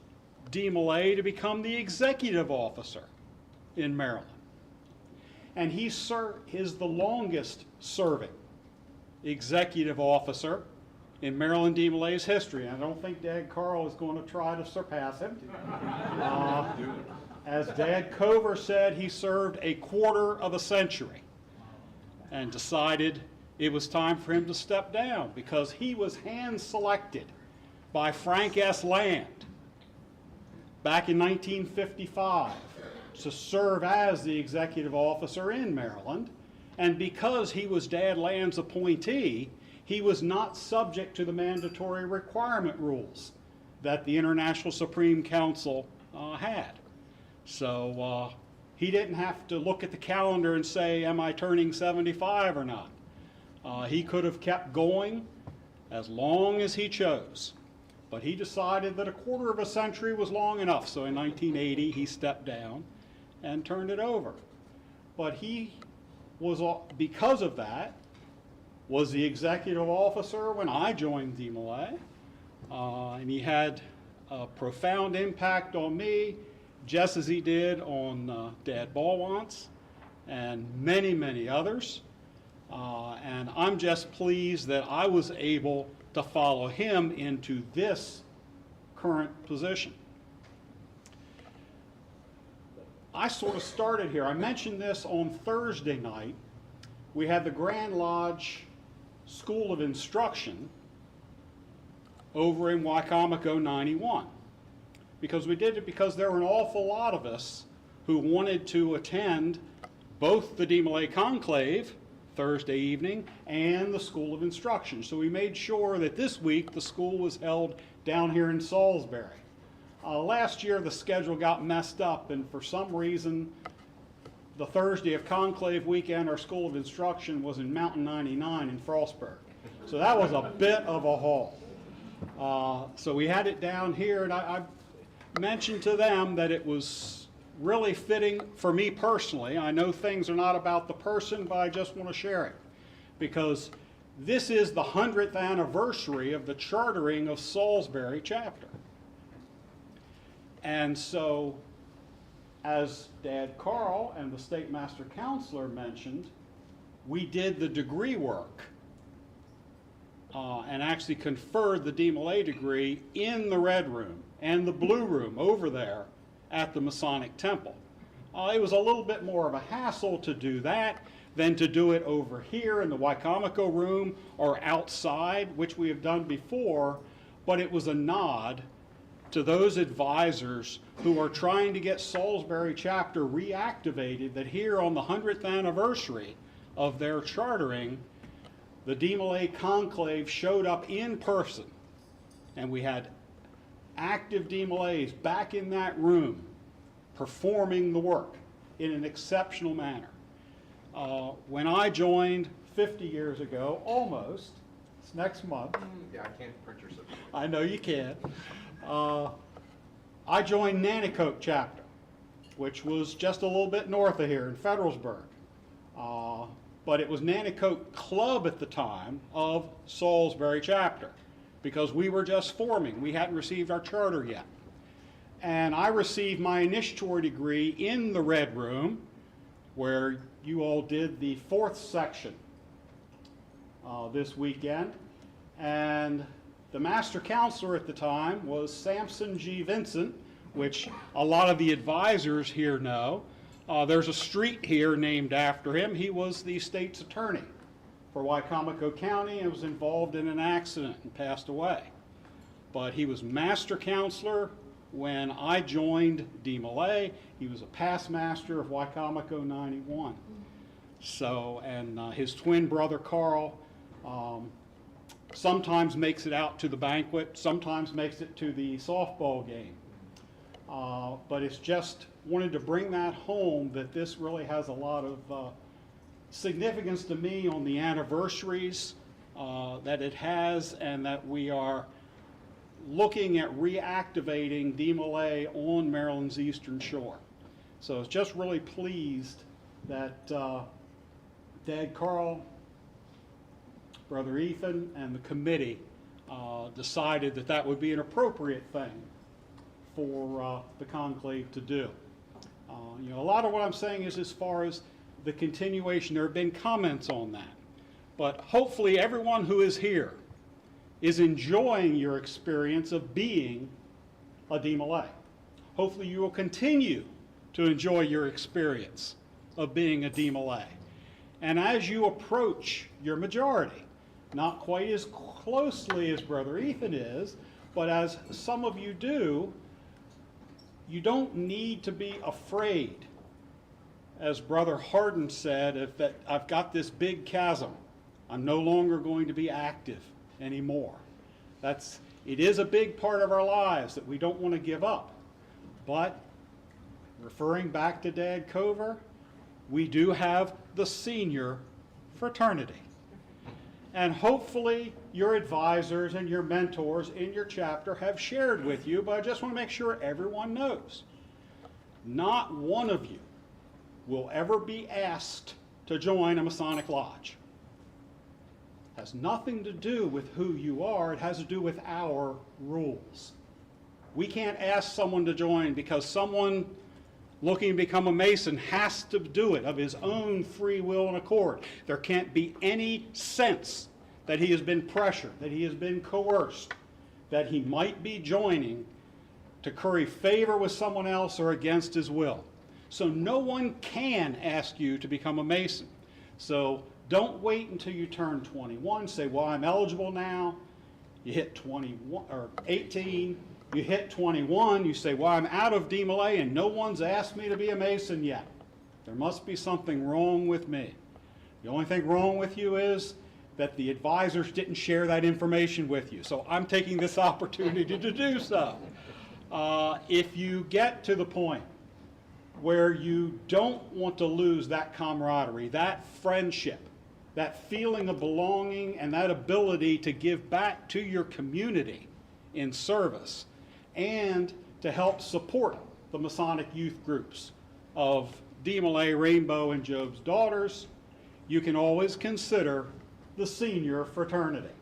DeMolay to become the executive officer in Maryland. And he is the longest serving executive officer in Maryland DeMolay's history. I don't think Dad Carl is going to try to surpass him. As Dad Cover said, he served a quarter of a century and decided it was time for him to step down because he was hand-selected by Frank S. Land back in 1955 to serve as the executive officer in Maryland. And because he was Dad Land's appointee, he was not subject to the mandatory requirement rules that the International Supreme Council had. So he didn't have to look at the calendar and say, am I turning 75 or not? He could have kept going as long as he chose. But he decided that a quarter of a century was long enough. So in 1980, he stepped down and turned it over. But he was, because of that, was the executive officer when I joined DeMolay. And he had a profound impact on me, just as he did on Dad Ballwants and many, many others. And I'm just pleased that I was able to follow him into this current position. I sort of started here. I mentioned this on Thursday night. We had the Grand Lodge School of Instruction over in Wycomico 91. Because we did it because there were an awful lot of us who wanted to attend both the DeMolay Conclave Thursday evening and the School of Instruction. So we made sure that this week the school was held down here in Salisbury. Last year the schedule got messed up, and for some reason the Thursday of Conclave weekend our School of Instruction was in Mountain 99 in Frostburg. So that was a bit of a haul. So we had it down here, and I mentioned to them that it was really fitting for me personally. I know things are not about the person, but I just want to share it because this is the 100th anniversary of the chartering of Salisbury chapter. And so, as Dad Carl and the State Master Counselor mentioned, we did the degree work and actually conferred the DeMolay degree in the Red Room and the Blue Room over there at the Masonic Temple. It was a little bit more of a hassle to do that than to do it over here in the Wycomico room or outside, which we have done before, but it was a nod to those advisors who are trying to get Salisbury chapter reactivated, that here on the 100th anniversary of their chartering, the DeMolay Conclave showed up in person, and we had active DeMolays back in that room performing the work in an exceptional manner. When I joined 50 years ago, almost, it's next month. Yeah, I can't print your certificate. I know you can. I joined Nanticoke chapter, which was just a little bit north of here in Federalsburg. But it was Nanticoke Club at the time of Salisbury chapter, because we were just forming. We hadn't received our charter yet. And I received my initiatory degree in the Red Room, where you all did the 4th section this weekend. And the Master Counselor at the time was Sampson G. Vincent, which a lot of the advisors here know. There's a street here named after him. He was the state's attorney for Wycomico County and was involved in an accident and passed away. But he was master counselor when I joined DeMolay. He was a past master of Wycomico 91. So, and his twin brother Carl sometimes makes it out to the banquet, sometimes makes it to the softball game. But it's just wanted to bring that home that this really has a lot of significance to me on the anniversaries that it has, and that we are looking at reactivating DeMolay on Maryland's Eastern Shore. So it's just really pleased that Dad Carl, Brother Ethan, and the committee decided that that would be an appropriate thing for the conclave to do. You know, a lot of what I'm saying is as far as the continuation, there have been comments on that. But hopefully everyone who is here is enjoying your experience of being a DeMolay. Hopefully you will continue to enjoy your experience of being a DeMolay. And as you approach your majority, not quite as closely as Brother Ethan is, but as some of you do, you don't need to be afraid. As Brother Hardin said, if that I've got this big chasm, I'm no longer going to be active anymore. It is a big part of our lives that we don't want to give up. But referring back to Dad Cover, we do have the senior fraternity. And hopefully your advisors and your mentors in your chapter have shared with you, but I just want to make sure everyone knows. Not one of you will ever be asked to join a Masonic Lodge. It has nothing to do with who you are, it has to do with our rules. We can't ask someone to join because someone looking to become a Mason has to do it of his own free will and accord. There can't be any sense that he has been pressured, that he has been coerced, that he might be joining to curry favor with someone else or against his will. So no one can ask you to become a Mason. So don't wait until you turn 21, say, well, I'm eligible now. You hit 21 or 18. You hit 21, you say, well, I'm out of DeMolay and no one's asked me to be a Mason yet. There must be something wrong with me. The only thing wrong with you is that the advisors didn't share that information with you. So I'm taking this opportunity to do so. If you get to the point where you don't want to lose that camaraderie, that friendship, that feeling of belonging, and that ability to give back to your community in service, and to help support the Masonic youth groups of DeMolay, Rainbow, and Job's Daughters, you can always consider the senior fraternity.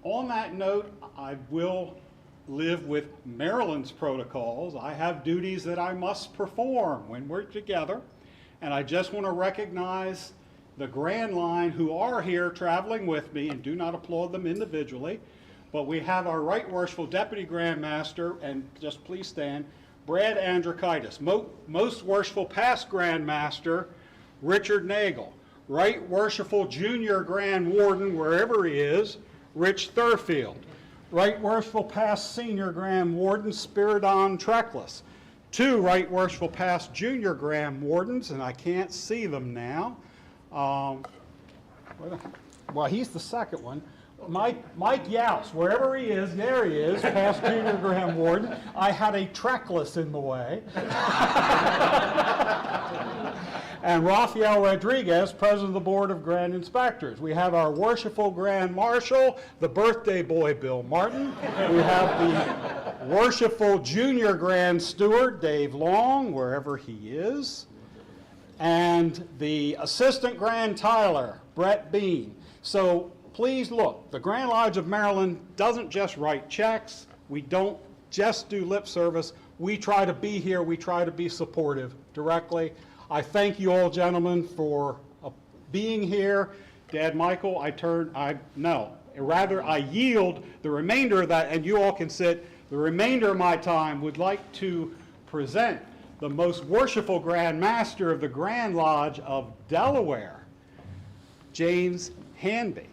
On that note, I will live with Maryland's protocols. I have duties that I must perform when we're together, and I just want to recognize the Grand Line who are here traveling with me, and do not applaud them individually. But we have our Right Worshipful Deputy Grand Master, and just please stand, Brad Andrikaitis. Most Worshipful Past Grand Master, Richard Nagel. Right Worshipful Junior Grand Warden, wherever he is, Rich Thurfield. Right Worshipful Past Senior Grand Warden, Spiridon Treckless. 2 Right Worshipful Past Junior Grand Wardens, and I can't see them now. Well, he's the second one. Mike Yaus, wherever he is, there he is, past Junior Grand Warden. I had a trackless in the way. And Rafael Rodriguez, President of the Board of Grand Inspectors. We have our Worshipful Grand Marshal, the birthday boy, Bill Martin. We have the Worshipful Junior Grand Steward, Dave Long, wherever he is. And the Assistant Grand Tyler, Brett Bean. So please look, the Grand Lodge of Maryland doesn't just write checks. We don't just do lip service. We try to be here. We try to be supportive directly. I thank you all, gentlemen, for being here. Dad Michael, I yield the remainder of that, and you all can sit. the remainder of my time, would like to present the most worshipful Grand Master of the Grand Lodge of Delaware, James Hanby.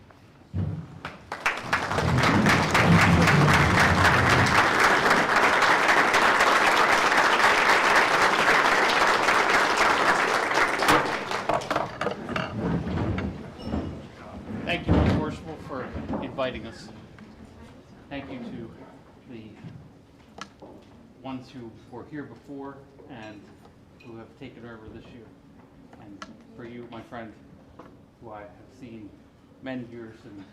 Thank you, Most Worshipful, for inviting us. Thank you to the ones who were here before and who have taken over this year. And for you, my friend, who I have seen many years, and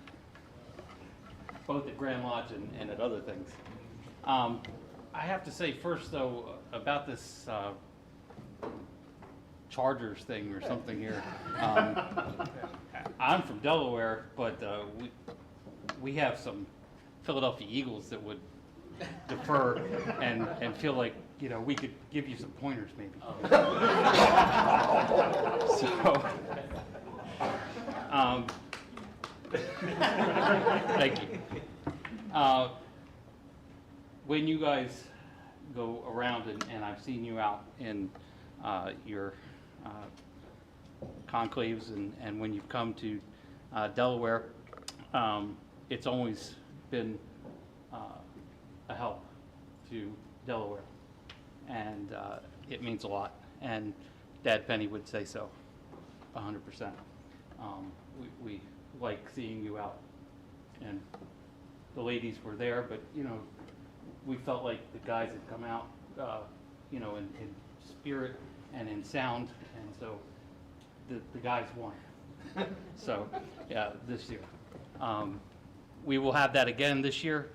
both at Grand Lodge and at other things. I have to say first, though, about this Chargers thing or something here. I'm from Delaware, but we have some Philadelphia Eagles that would defer and feel like, you know, we could give you some pointers maybe. So, thank you. When you guys go around, and I've seen you out in your conclaves and when you've come to Delaware, it's always been a help to Delaware, and it means a lot, and Dad Penny would say so, 100%. We like seeing you out, and the ladies were there, but you know, we felt like the guys had come out, you know, in spirit and in sound, and so the guys won. So yeah, this year. We will have that again this year,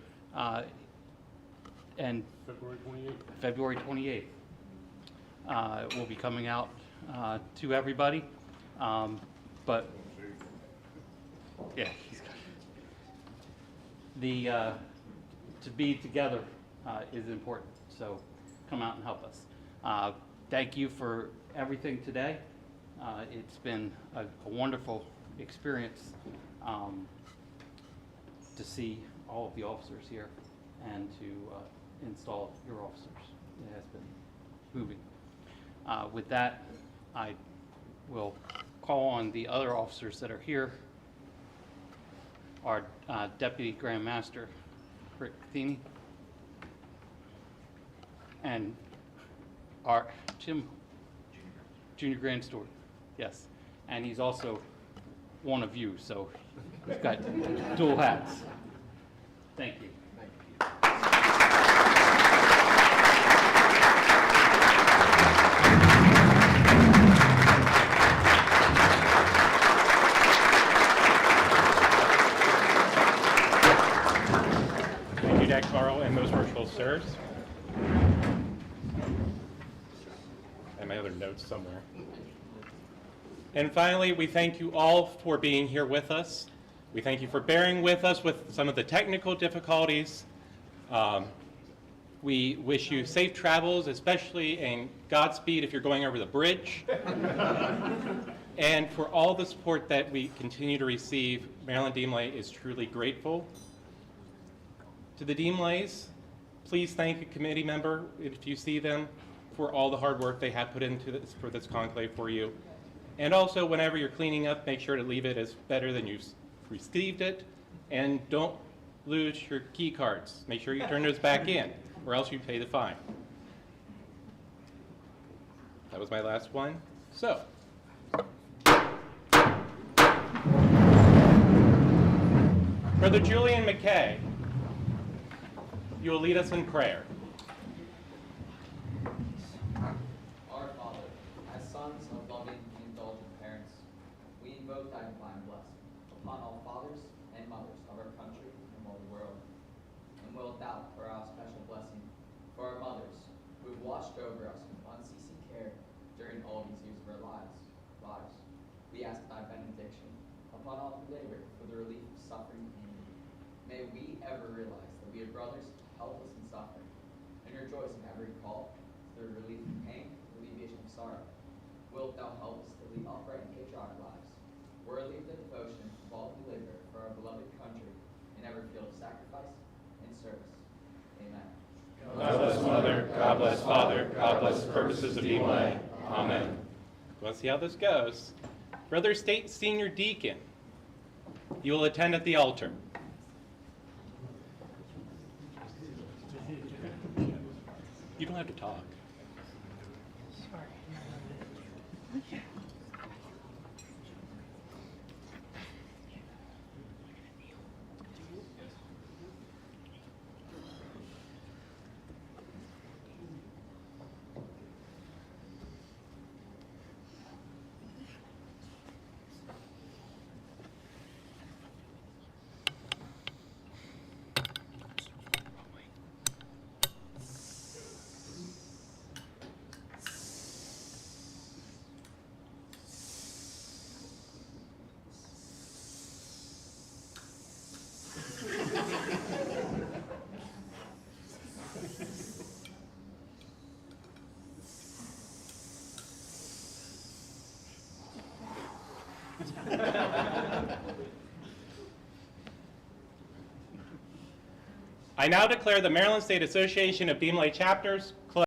and February 28th. We'll be coming out to everybody, but yeah, he's got the to be together is important. So come out and help us. Thank you for everything today. It's been a wonderful experience to see all of the officers here and to install your officers. It has been moving. With that, I will call on the other officers that are here. Our Deputy Grand Master, Rick Cathini, and our Junior Grand Steward, yes. And he's also one of you, so we've got dual hats. Thank you. Thank you, Dad Carl, and Most Worshipful Sirs. And my other notes somewhere. And finally, we thank you all for being here with us. We thank you for bearing with us with some of the technical difficulties. We wish you safe travels, especially and Godspeed if you're going over the bridge. And for all the support that we continue to receive, Maryland DeMolay is truly grateful. To the DeMolays, please thank a committee member, if you see them, for all the hard work they have put into this, for this conclave for you. And also, whenever you're cleaning up, make sure to leave it as better than you received it. And don't lose your key cards. Make sure you turn those back in, or else you pay the fine. That was my last one. So, Brother Julian McKay, you will lead us in prayer. Our Father, as sons of loving and indulgent parents, we invoke thy divine blessing upon all fathers and mothers of our country and all the world. And wilt thou pour out special blessing for our mothers who have watched over us with unceasing care during all these years of our lives. We ask thy benediction upon all who labor for the relief of suffering and need. May we ever realize that we are brothers helpless in suffering, and rejoice in every call to the relief of pain, alleviation of sorrow. Wilt thou help us to lead upright and patriotic lives, worthy of the devotion of all who labor for our beloved country in every field of sacrifice and service. Amen. God bless Mother, God bless Father, God bless the purposes of DeMolay. Amen. Let's see how this goes. Brother State Senior Deacon, you will attend at the altar. You don't have to talk. I now declare the Maryland State Association of DeMolay Chapters